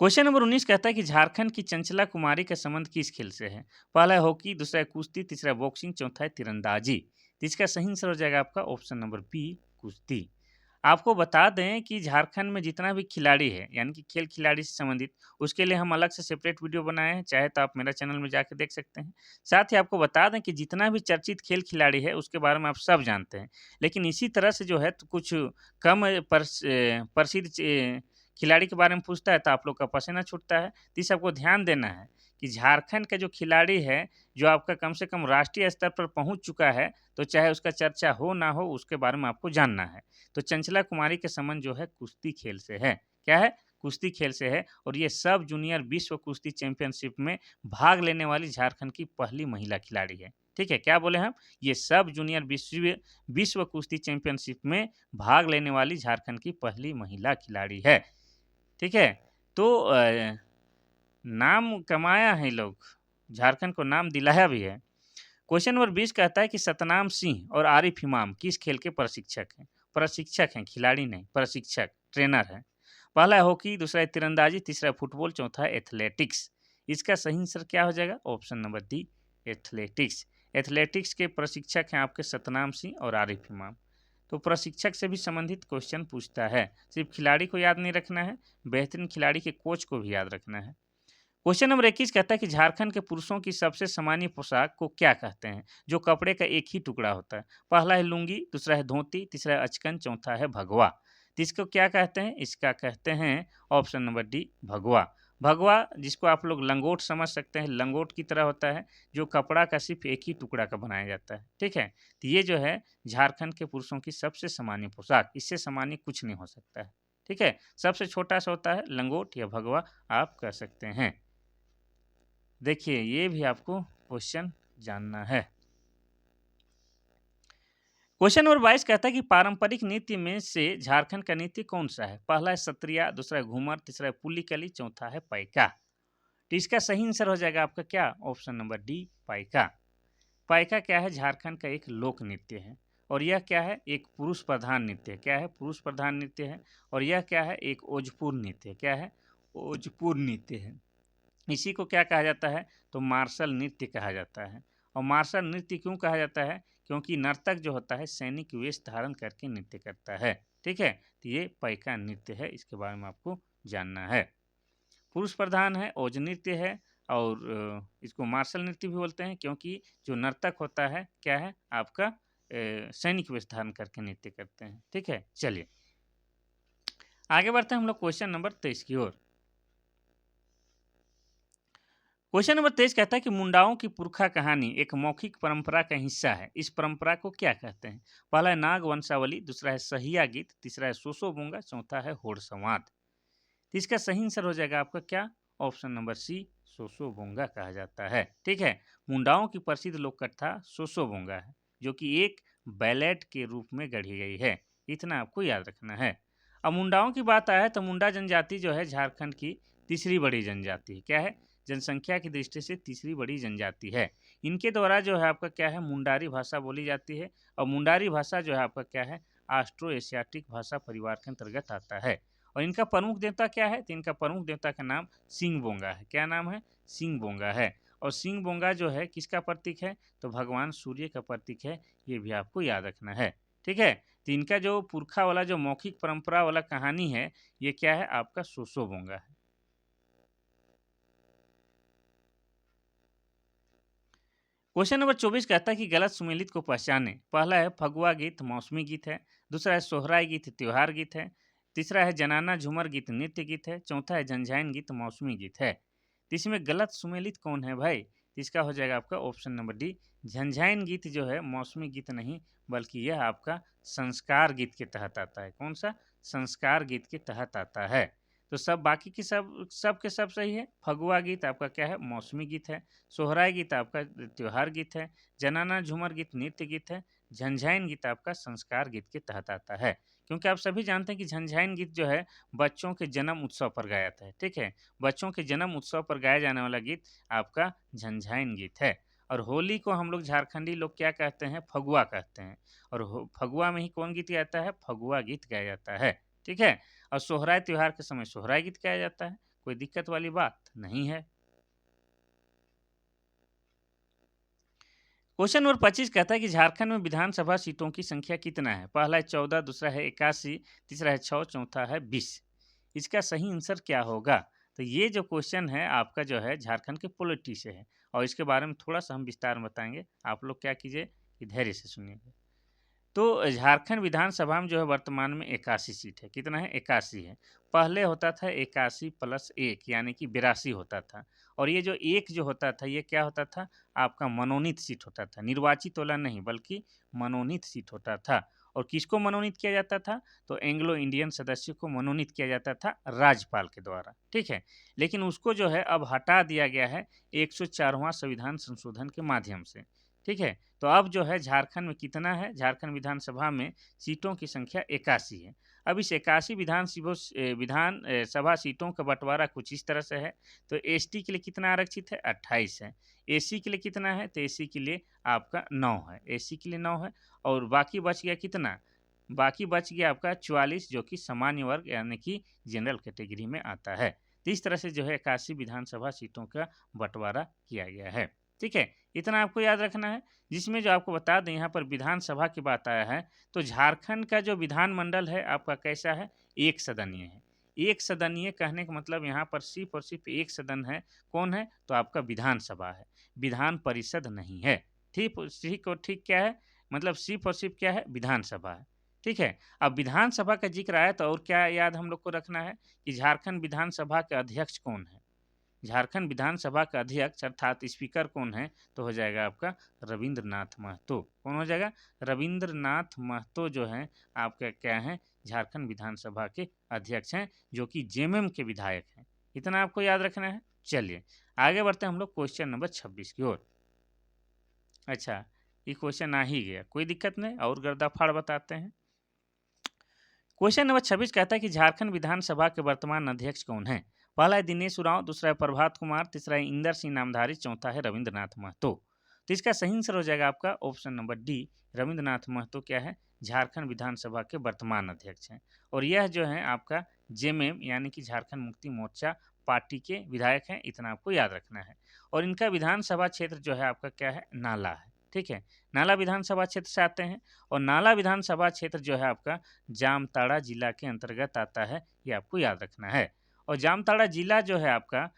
क्वेश्चन नंबर 19 कहता है कि झारखंड की चंचला कुमारी का संबंध किस खेल से है? पहला है हॉकी, दूसरा है कुश्ती, तीसरा है बॉक्सिंग, चौथा है तीरंदाजी। तो इसका सही आंसर हो जाएगा आपका ऑप्शन नंबर बी, कुश्ती। आपको बता दें कि झारखंड में जितना भी खिलाड़ी है, यानी कि खेल खिलाड़ी से संबंधित, उसके लिए हम अलग से सेपरेट वीडियो बनाए हैं, चाहे तो आप मेरा चैनल में जाकर देख सकते हैं। साथ ही आपको बता दें कि जितना भी चर्चित खेल खिलाड़ी है उसके बारे में आप सब जानते हैं, लेकिन इसी तरह से जो है तो कुछ कम प्रसिद्ध खिलाड़ी के बारे में पूछता है तो आप लोग का पसीना छूटता है। तो इस सबको ध्यान देना है कि झारखंड का जो खिलाड़ी है, जो आपका कम से कम राष्ट्रीय स्तर पर पहुंच चुका है, तो चाहे उसका चर्चा हो ना हो, उसके बारे में आपको जानना है। तो चंचला कुमारी के संबंध जो है कुश्ती खेल से है। क्या है? कुश्ती खेल से है। और ये सब जूनियर विश्व कुश्ती चैंपियनशिप में भाग लेने वाली झारखंड की पहली महिला खिलाड़ी है। ठीक है, क्या बोले हम? ये सब जूनियर विश्व कुश्ती चैंपियनशिप में भाग लेने वाली झारखंड की पहली महिला खिलाड़ी है। ठीक है, तो नाम कमाया है लोग, झारखंड को नाम दिलाया भी है। क्वेश्चन नंबर 20 कहता है कि सतनाम सिंह और आरिफ इमाम किस खेल के प्रशिक्षक हैं? प्रशिक्षक हैं, खिलाड़ी नहीं, प्रशिक्षक, ट्रेनर हैं। पहला है हॉकी, दूसरा है तीरंदाजी, तीसरा है फुटबॉल, चौथा है एथलेटिक्स। इसका सही आंसर क्या हो जाएगा? Option number D, athletics. Athletics के प्रशिक्षक हैं आपके सतनाम सिंह और आरिफ इमाम। तो प्रशिक्षक से भी संबंधित क्वेश्चन पूछता है, सिर्फ खिलाड़ी को याद नहीं रखना है, बेहतरीन खिलाड़ी के कोच को भी याद रखना है। क्वेश्चन नंबर 21 कहता है कि झारखंड के पुरुषों की सबसे सामान्य पोशाक को क्या कहते हैं, जो कपड़े का एक ही टुकड़ा होता है? पहला है लुंगी, दूसरा है धोती, तीसरा है अचकन, चौथा है भगवा। तो इसको क्या कहते हैं? इसका कहते हैं ऑप्शन नंबर डी, भगवा। भगवा, जिसको आप लोग लंगोट समझ सकते हैं, लंगोट की तरह होता है, जो कपड़ा का सिर्फ एक ही टुकड़ा का बनाया जाता है। ठीक है, तो ये जो है झारखंड के पुरुषों की सबसे सामान्य पोशाक, इससे सामान्य कुछ नहीं हो सकता है। ठीक है, सबसे छोटा सा होता है लंगोट या भगवा, आप कह सकते हैं। देखिए, ये भी आपको क्वेश्चन जानना है। क्वेश्चन नंबर 22 कहता है कि पारंपरिक नृत्य में से झारखंड का नृत्य कौन सा है? पहला है सत्रिया, दूसरा है घूमर, तीसरा है पुलिकली, चौथा है पाइका। तो इसका सही आंसर हो जाएगा आपका क्या? Option number D, Paika. Paika क्या है? झारखंड का एक लोक नृत्य है और यह क्या है? एक पुरुष प्रधान नृत्य है। क्या है? पुरुष प्रधान नृत्य है। और यह क्या है? एक ओजपूर्ण नृत्य है। क्या है? ओजपूर्ण नृत्य है। इसी को क्या कहा जाता है? तो मार्शल नृत्य कहा जाता है। और मार्शल नृत्य क्यों कहा जाता है? क्योंकि नर्तक जो होता है सैनिक वेश धारण करके नृत्य करता है। ठीक है, तो ये पाइका नृत्य है, इसके बारे में आपको जानना है। पुरुष प्रधान है, ओज नृत्य है और इसको मार्शल नृत्य भी बोलते हैं क्योंकि जो नर्तक होता है क्या है आपका सैनिक वेश धारण करके नृत्य करते हैं। ठीक है, चलिए आगे बढ़ते हैं हम लोग क्वेश्चन नंबर 23 की ओर। क्वेश्चन नंबर 23 कहता है कि मुंडाओं की पुरखा कहानी एक मौखिक परंपरा का हिस्सा है। इस परंपरा को क्या कहते हैं? पहला है नाग वंशावली, दूसरा है सहिया गीत, तीसरा है सोसो बोंगा, चौथा है होड़ संवाद। तो इसका सही आंसर हो जाएगा आपका क्या? ऑप्शन नंबर सी, सोसो बोंगा कहा जाता है। ठीक है, मुंडाओं की प्रसिद्ध लोक कथा सोसो बोंगा है जो कि एक बैलेट के रूप में गढ़ी गई है। इतना आपको याद रखना है। अब मुंडाओं की बात आया तो मुंडा जनजाति जो है झारखंड की तीसरी बड़ी जनजाति है। क्या है? जनसंख्या की दृष्टि से तीसरी बड़ी जनजाति है। इनके द्वारा जो है आपका क्या है? मुंडारी भाषा बोली जाती है और मुंडारी भाषा जो है आपका क्या है? आस्ट्रो एशियाटिक भाषा परिवार के अंतर्गत आता है। और इनका प्रमुख देवता क्या है? तो इनका प्रमुख देवता का नाम सिंह बोंगा है। क्या नाम है? सिंह बोंगा है। और सिंह बोंगा जो है किसका प्रतीक है? तो भगवान सूर्य का प्रतीक है। ये भी आपको याद रखना है। ठीक है, तो इनका जो पुरखा वाला जो मौखिक परंपरा वाला कहानी है ये क्या है? आपका सोसो बोंगा है। क्वेश्चन नंबर 24 कहता है कि गलत सुमेलित को पहचाने। पहला है फगुआ गीत मौसमी गीत है, दूसरा है सोहराय गीत त्योहार गीत है, तीसरा है जनाना झूमर गीत नृत्य गीत है, चौथा है झंझाइन गीत मौसमी गीत है। तो इसमें गलत सुमेलित कौन है भाई? तो इसका हो जाएगा आपका ऑप्शन नंबर डी, झंझाइन गीत जो है मौसमी गीत नहीं बल्कि यह आपका संस्कार गीत के तहत आता है। कौन सा? संस्कार गीत के तहत आता है। तो सब बाकी की सब के सब सही है। फगुआ गीत आपका क्या है? मौसमी गीत है। सोहराय गीत आपका त्योहार गीत है। जनाना झूमर गीत नृत्य गीत है। झंझाइन गीत आपका संस्कार गीत के तहत आता है। क्योंकि आप सभी जानते हैं कि झंझाइन गीत जो है बच्चों के जन्म उत्सव पर गाया जाता है। ठीक है, बच्चों के जन्म उत्सव पर गाया जाने वाला गीत आपका झंझाइन गीत है। और होली को हम लोग झारखंडी लोग क्या कहते हैं? फगुआ कहते हैं। और फगुआ में ही कौन गीत गाता है? फगुआ गीत गाया जाता है। ठीक है, और सोहराय त्योहार के समय सोहराय गीत गाया जाता है। कोई दिक्कत वाली बात नहीं है। क्वेश्चन नंबर 25 कहता है कि झारखंड में विधानसभा सीटों की संख्या कितना है? पहला है 14, दूसरा है 81, तीसरा है 6, चौथा है 20। इसका सही आंसर क्या होगा? तो ये जो क्वेश्चन है आपका जो है झारखंड के पॉलिटी से है और इसके बारे में थोड़ा सा हम विस्तार में बताएंगे। आप लोग क्या कीजिए कि धैर्य से सुनिएगा। तो झारखंड विधानसभा में जो है वर्तमान में 81 सीट है। कितना है? 81 है। पहले होता था 81 प्लस 1 यानी कि 82 होता था। और ये जो एक जो होता था ये क्या होता था? आपका मनोनीत सीट होता था। निर्वाचित वाला नहीं बल्कि मनोनीत सीट होता था। और किसको मनोनीत किया जाता था? तो एंग्लो इंडियन सदस्य को मनोनीत किया जाता था राज्यपाल के द्वारा। ठीक है, लेकिन उसको जो है अब हटा दिया गया है 104वां संविधान संशोधन के माध्यम से। ठीक है, तो अब जो है झारखंड में कितना है? झारखंड विधानसभा में सीटों की संख्या 81 है। अब इस 81 विधान सभा सीटों का बंटवारा कुछ इस तरह से है। तो एसटी के लिए कितना आरक्षित है? 28 है। एससी के लिए कितना है? तो एससी के लिए आपका 9 है। एससी के लिए 9 है। और बाकी बच गया कितना? बाकी बच गया आपका 44 जो कि सामान्य वर्ग यानी कि जनरल कैटेगरी में आता है। तो इस तरह से जो है 81 विधानसभा सीटों का बंटवारा किया गया है। ठीक है, इतना आपको याद रखना है। जिसमें जो आपको बता दें यहाँ पर विधानसभा की बात आया है तो झारखंड का जो विधानमंडल है आपका कैसा है? एक सदनीय है। एक सदनीय कहने का मतलब यहाँ पर सिर्फ और सिर्फ एक सदन है। कौन है? तो आपका विधानसभा है, विधान परिषद नहीं है। ठीक ठीक और ठीक क्या है? मतलब सिर्फ और सिर्फ क्या है? विधानसभा है। ठीक है, अब विधानसभा का जिक्र आया तो और क्या याद हम लोग को रखना है कि झारखंड विधानसभा के अध्यक्ष कौन है? झारखंड विधानसभा का अध्यक्ष अर्थात स्पीकर कौन है? तो हो जाएगा आपका रविंद्रनाथ महतो। कौन हो जाएगा? रविंद्रनाथ महतो जो है आपका क्या है? झारखंड विधानसभा के अध्यक्ष हैं जो कि जेएमएम के विधायक हैं। इतना आपको याद रखना है। चलिए आगे बढ़ते हैं हम लोग क्वेश्चन नंबर 26 की ओर। अच्छा, ये क्वेश्चन आ ही गया, कोई दिक्कत नहीं, और गर्दाफाड़ बताते हैं। क्वेश्चन नंबर 26 कहता है कि झारखंड विधानसभा के वर्तमान अध्यक्ष कौन है? पहला है दिनेश उरांव, दूसरा है प्रभात कुमार, तीसरा है इंदर सिंह नामधारी, चौथा है रविंद्रनाथ महतो। तो इसका सही आंसर हो जाएगा आपका option number D, Ravindranath Mahato क्या है, झारखंड विधानसभा के वर्तमान अध्यक्ष हैं। और यह जो है आपका जेएमएम यानी कि झारखंड मुक्ति मोर्चा पार्टी के विधायक हैं, इतना आपको याद रखना है। और इनका विधानसभा क्षेत्र जो है आपका क्या है, नाला है। ठीक है, नाला विधानसभा क्षेत्र से आते हैं, और नाला विधानसभा क्षेत्र जो है आपका जामताड़ा जिला के अंतर्गत आता है, ये आपको याद रखना है। और जामताड़ा जिला जो है आपका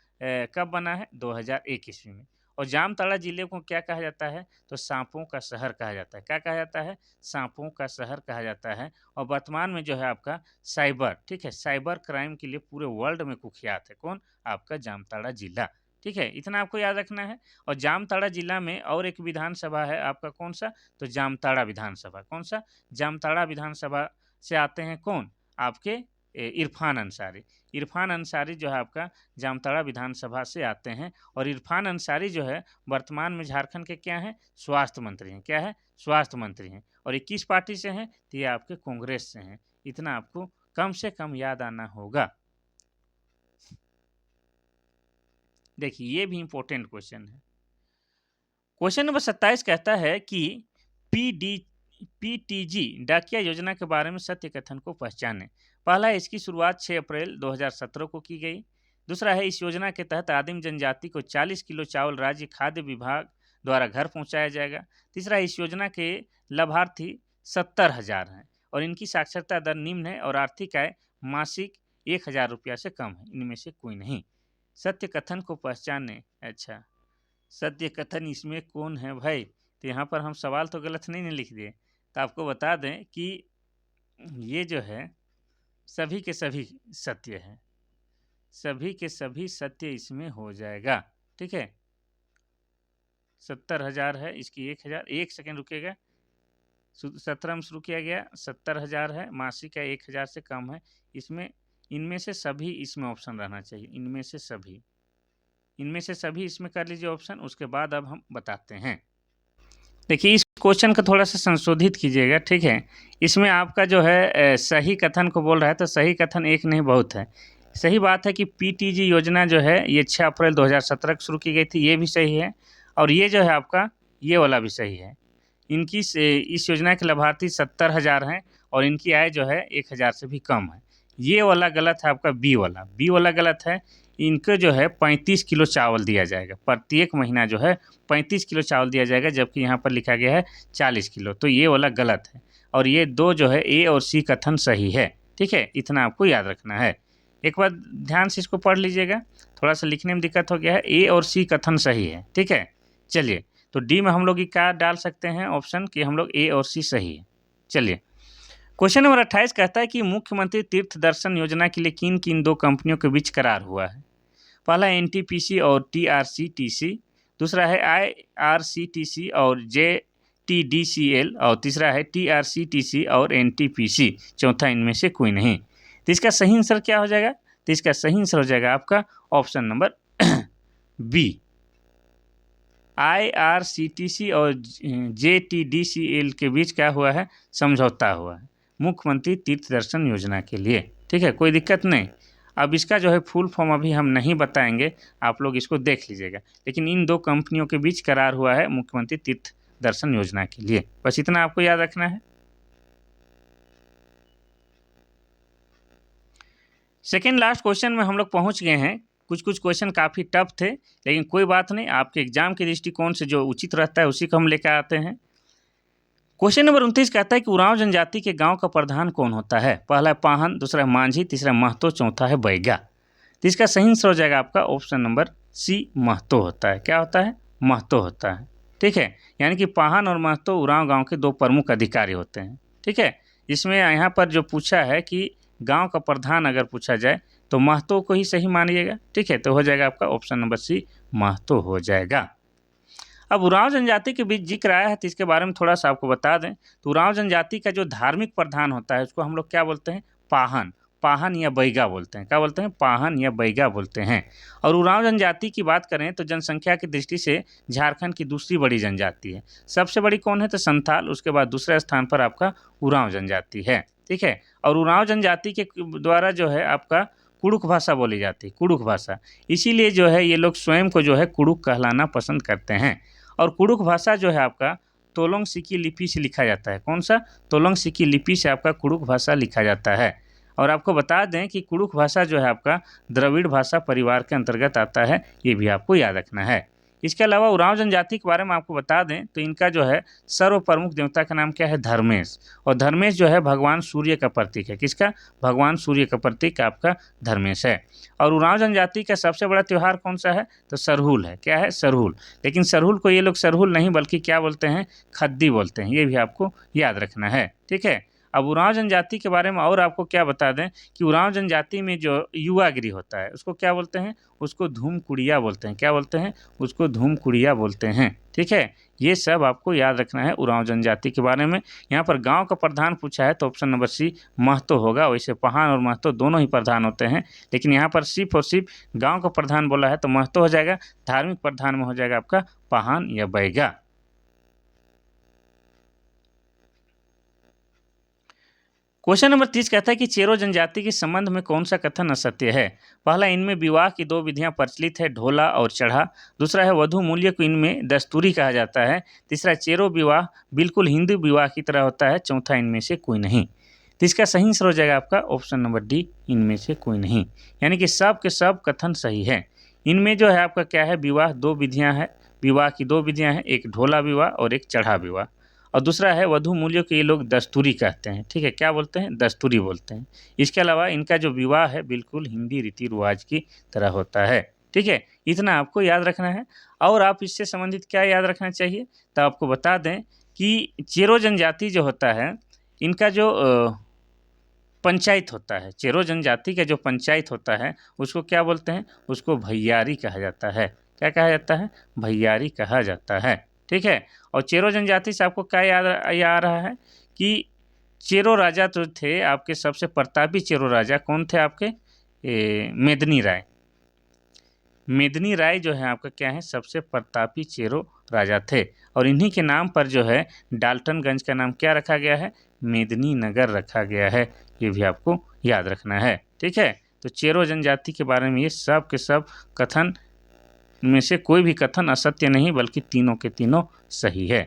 कब बना है, 2001 ईस्वी में। और जामताड़ा जिले को क्या कहा जाता है, तो सांपों का शहर कहा जाता है। क्या कहा जाता है, सांपों का शहर कहा जाता है। और वर्तमान में जो है आपका साइबर, ठीक है, साइबर क्राइम के लिए पूरे वर्ल्ड में कुख्यात है। कौन, आपका जामताड़ा जिला। ठीक है, इतना आपको याद रखना है। और जामताड़ा जिला में और एक विधानसभा है आपका, कौन सा, तो जामताड़ा विधानसभा। कौन सा, जामताड़ा विधानसभा से आते हैं कौन, आपके इरफान अंसारी। इरफान अंसारी जो है आपका जामताड़ा विधानसभा से आते हैं। और इरफान अंसारी जो है वर्तमान में झारखंड के क्या हैं, स्वास्थ्य मंत्री हैं। क्या है, स्वास्थ्य मंत्री हैं। और 21 पार्टी से हैं, तो ये आपके कांग्रेस से हैं। इतना आपको कम से कम याद आना होगा। देखिए ये भी इंपॉर्टेंट क्वेश्चन है। क्वेश्चन नंबर 27 कहता है कि पीटीजी डाकिया योजना के बारे में सत्य कथन को पहचानें। पहला है, इसकी शुरुआत 6 अप्रैल 2017 को की गई। दूसरा है, इस योजना के तहत आदिम जनजाति को 40 किलो चावल राज्य खाद्य विभाग द्वारा घर पहुंचाया जाएगा। तीसरा है, इस योजना के लाभार्थी 70,000 हैं और इनकी साक्षरता दर निम्न है और आर्थिक आय मासिक 1,000 रुपया से कम है, इनमें से कोई नहीं। सत्य कथन को पहचाने, अच्छा सत्य कथन इसमें कौन है भाई, तो यहाँ पर हम सवाल तो गलत नहीं लिख दिए। तो आपको बता दें कि ये जो है सभी के सभी सत्य है, सभी के सभी सत्य इसमें हो जाएगा। ठीक है, 70,000 है, इसकी 1,000, 1 सेकेंड रुकेगा, 17 में शुरू किया गया, 70,000 है, मासिक है 1,000 से कम है, इसमें इनमें से सभी इसमें ऑप्शन रहना चाहिए, इनमें से सभी, इनमें से सभी इसमें कर लीजिए ऑप्शन। उसके बाद अब हम बताते हैं। देखिए इस क्वेश्चन को थोड़ा सा संशोधित कीजिएगा। ठीक है, इसमें आपका जो है सही कथन को बोल रहा है, तो सही कथन एक नहीं बहुत है। सही बात है कि पीटीजी योजना जो है ये 6 अप्रैल 2017 को शुरू की गई थी, ये भी सही है। और ये जो है आपका ये वाला भी सही है। इनकी इस योजना के लाभार्थी 70,000 हैं और इनकी आय जो है 1,000 से भी कम है। ये वाला गलत है आपका, बी वाला गलत है। इनको जो है 35 किलो चावल दिया जाएगा, प्रत्येक महीना जो है 35 किलो चावल दिया जाएगा, जबकि यहाँ पर लिखा गया है 40 किलो, तो ये वाला गलत है। और ये दो जो है ए और सी कथन सही है। ठीक है, इतना आपको याद रखना है। एक बार ध्यान से इसको पढ़ लीजिएगा, थोड़ा सा लिखने में दिक्कत हो गया है। ए और सी कथन सही है। ठीक है, चलिए तो डी में हम लोग क्या डाल सकते हैं ऑप्शन कि हम लोग ए और सी सही है। चलिए क्वेश्चन नंबर 28 कहता है कि मुख्यमंत्री तीर्थ दर्शन योजना के लिए किन किन दो कंपनियों के बीच करार हुआ है। पहला एनटीपीसी और टीआरसीटीसी, दूसरा है आईआरसीटीसी और जेटीडीसीएल, और तीसरा है टीआरसीटीसी और एनटीपीसी, चौथा इनमें से कोई नहीं। तो इसका सही आंसर क्या हो जाएगा, तो इसका सही आंसर हो जाएगा आपका ऑप्शन नंबर बी, आईआरसीटीसी और जेटीडीसीएल के बीच क्या हुआ है, समझौता हुआ है मुख्यमंत्री तीर्थ दर्शन योजना के लिए। ठीक है, कोई दिक्कत नहीं। अब इसका जो है फुल फॉर्म अभी हम नहीं बताएंगे, आप लोग इसको देख लीजिएगा, लेकिन इन दो कंपनियों के बीच करार हुआ है मुख्यमंत्री तीर्थ दर्शन योजना के लिए, बस इतना आपको याद रखना है। सेकेंड लास्ट क्वेश्चन में हम लोग पहुंच गए हैं। कुछ क्वेश्चन काफ़ी टफ थे, लेकिन कोई बात नहीं, आपके एग्जाम के दृष्टिकोण से जो उचित रहता है उसी को हम लेकर आते हैं। क्वेश्चन नंबर 29 कहता है कि उरांव जनजाति के गांव का प्रधान कौन होता है। पहला है पाहन, दूसरा है मांझी, तीसरा महतो, चौथा है बैगा। तो इसका सही आंसर हो जाएगा आपका ऑप्शन नंबर सी, महतो होता है। क्या होता है, महतो होता है। ठीक है, यानी कि पाहन और महतो उरांव गाँव के दो प्रमुख अधिकारी होते हैं। ठीक है, इसमें यहाँ पर जो पूछा है कि गाँव का प्रधान अगर पूछा जाए तो महतो को ही सही मानिएगा। ठीक है, तो हो जाएगा आपका ऑप्शन नंबर सी, महतो हो जाएगा। अब उरांव जनजाति के बीच जिक्र आया है, तो इसके बारे में थोड़ा सा आपको बता दें। तो उरांव जनजाति का जो धार्मिक प्रधान होता है उसको हम लोग क्या बोलते हैं, पाहन। पाहन या बैगा बोलते हैं। क्या बोलते हैं? पाहन या बैगा बोलते हैं। और उरांव जनजाति की बात करें तो जनसंख्या की दृष्टि से झारखंड की दूसरी बड़ी जनजाति है। सबसे बड़ी कौन है? तो संथाल, उसके बाद दूसरे स्थान पर आपका उरांव जनजाति है। ठीक है। और उरांव जनजाति के द्वारा जो है आपका कुड़ुक भाषा बोली जाती है, कुड़ुक भाषा। इसीलिए जो है ये लोग स्वयं को जो है कुड़ुक कहलाना पसंद करते हैं। और कुड़ुक भाषा जो है आपका तोलोंग सिकी लिपि से लिखा जाता है। कौन सा? तोलोंग सिकी लिपि से आपका कुड़ुक भाषा लिखा जाता है। और आपको बता दें कि कुड़ुक भाषा जो है आपका द्रविड़ भाषा परिवार के अंतर्गत आता है, ये भी आपको याद रखना है। इसके अलावा उरांव जनजाति के बारे में आपको बता दें तो इनका जो है सर्व प्रमुख देवता का नाम क्या है? धर्मेश। और धर्मेश जो है भगवान सूर्य का प्रतीक है। किसका? भगवान सूर्य का प्रतीक आपका धर्मेश है। और उरांव जनजाति का सबसे बड़ा त्यौहार कौन सा है? तो सरहुल है। क्या है? सरहुल। लेकिन सरहुल को ये लोग सरहुल नहीं बल्कि क्या बोलते हैं? खद्दी बोलते हैं। ये भी आपको याद रखना है। ठीक है। अब उरांव जनजाति के बारे में और आपको क्या बता दें कि उरांव जनजाति में जो युवागिरी होता है उसको क्या बोलते हैं? उसको धूमकुड़िया बोलते हैं। क्या बोलते हैं? उसको धूमकुड़िया बोलते हैं। ठीक है। ये सब आपको याद रखना है उरांव जनजाति के बारे में। यहाँ पर गांव का प्रधान पूछा है तो ऑप्शन नंबर सी महतो होगा। वैसे पहान और महतो दोनों ही प्रधान होते हैं, लेकिन यहाँ पर सिर्फ और सिर्फ गाँव का प्रधान बोला है तो महतो हो जाएगा। धार्मिक प्रधान में हो जाएगा आपका पहान या बैगा। क्वेश्चन नंबर 30 कहता है कि चेरो जनजाति के संबंध में कौन सा कथन असत्य है? पहला, इनमें विवाह की 2 विधियां प्रचलित है, ढोला और चढ़ा। दूसरा है वधू मूल्य को इनमें दस्तूरी कहा जाता है। तीसरा, चेरो विवाह बिल्कुल हिंदू विवाह की तरह होता है। चौथा, इनमें से कोई नहीं। तो इसका सही आंसर हो जाएगा आपका ऑप्शन नंबर डी, इनमें से कोई नहीं। यानी कि सब के सब कथन सही है। इनमें जो है आपका क्या है? विवाह 2 विधियाँ हैं। विवाह की 2 विधियाँ हैं, एक ढोला विवाह और एक चढ़ा विवाह। और दूसरा है वधू मूल्यों को ये लोग दस्तूरी कहते हैं। ठीक है। क्या बोलते हैं? दस्तूरी बोलते हैं। इसके अलावा इनका जो विवाह है बिल्कुल हिंदी रीति रिवाज की तरह होता है। ठीक है। इतना आपको याद रखना है। और आप इससे संबंधित क्या याद रखना चाहिए? तो आपको बता दें कि चेरो जनजाति जो होता है इनका जो पंचायत होता है, चेरो जनजाति का जो पंचायत होता है उसको क्या बोलते हैं? उसको भैयारी कहा जाता है। क्या कहा जाता है? भैयारी कहा जाता है। ठीक है। और चेरो जनजाति से आपको क्या याद आ रहा है कि चेरो राजा जो थे आपके, सबसे प्रतापी चेरो राजा कौन थे आपके? मेदिनी राय। मेदिनी राय जो है आपका क्या है? सबसे प्रतापी चेरो राजा थे। और इन्हीं के नाम पर जो है डाल्टनगंज का नाम क्या रखा गया है? मेदिनी नगर रखा गया है। ये भी आपको याद रखना है। ठीक है। तो चेरो जनजाति के बारे में ये सब के सब कथन में से कोई भी कथन असत्य नहीं बल्कि तीनों के तीनों सही है।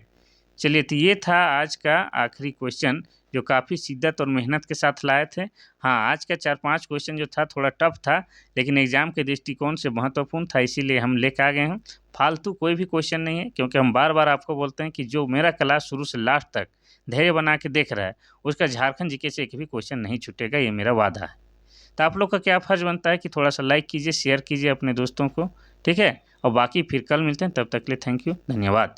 चलिए, तो ये था आज का आखिरी क्वेश्चन जो काफ़ी शिद्दत और मेहनत के साथ लाए थे। हाँ, आज का 4-5 क्वेश्चन जो था थोड़ा टफ था, लेकिन एग्ज़ाम के दृष्टिकोण से महत्वपूर्ण था, इसीलिए हम लेकर आ गए हैं। फालतू कोई भी क्वेश्चन नहीं है, क्योंकि हम बार बार आपको बोलते हैं कि जो मेरा क्लास शुरू से लास्ट तक धैर्य बना के देख रहा है उसका झारखंड जीके से एक भी क्वेश्चन नहीं छूटेगा, ये मेरा वादा है। तो आप लोग का क्या फ़र्ज़ बनता है कि थोड़ा सा लाइक कीजिए, शेयर कीजिए अपने दोस्तों को। ठीक है। और बाकी फिर कल मिलते हैं, तब तक के लिए थैंक यू, धन्यवाद।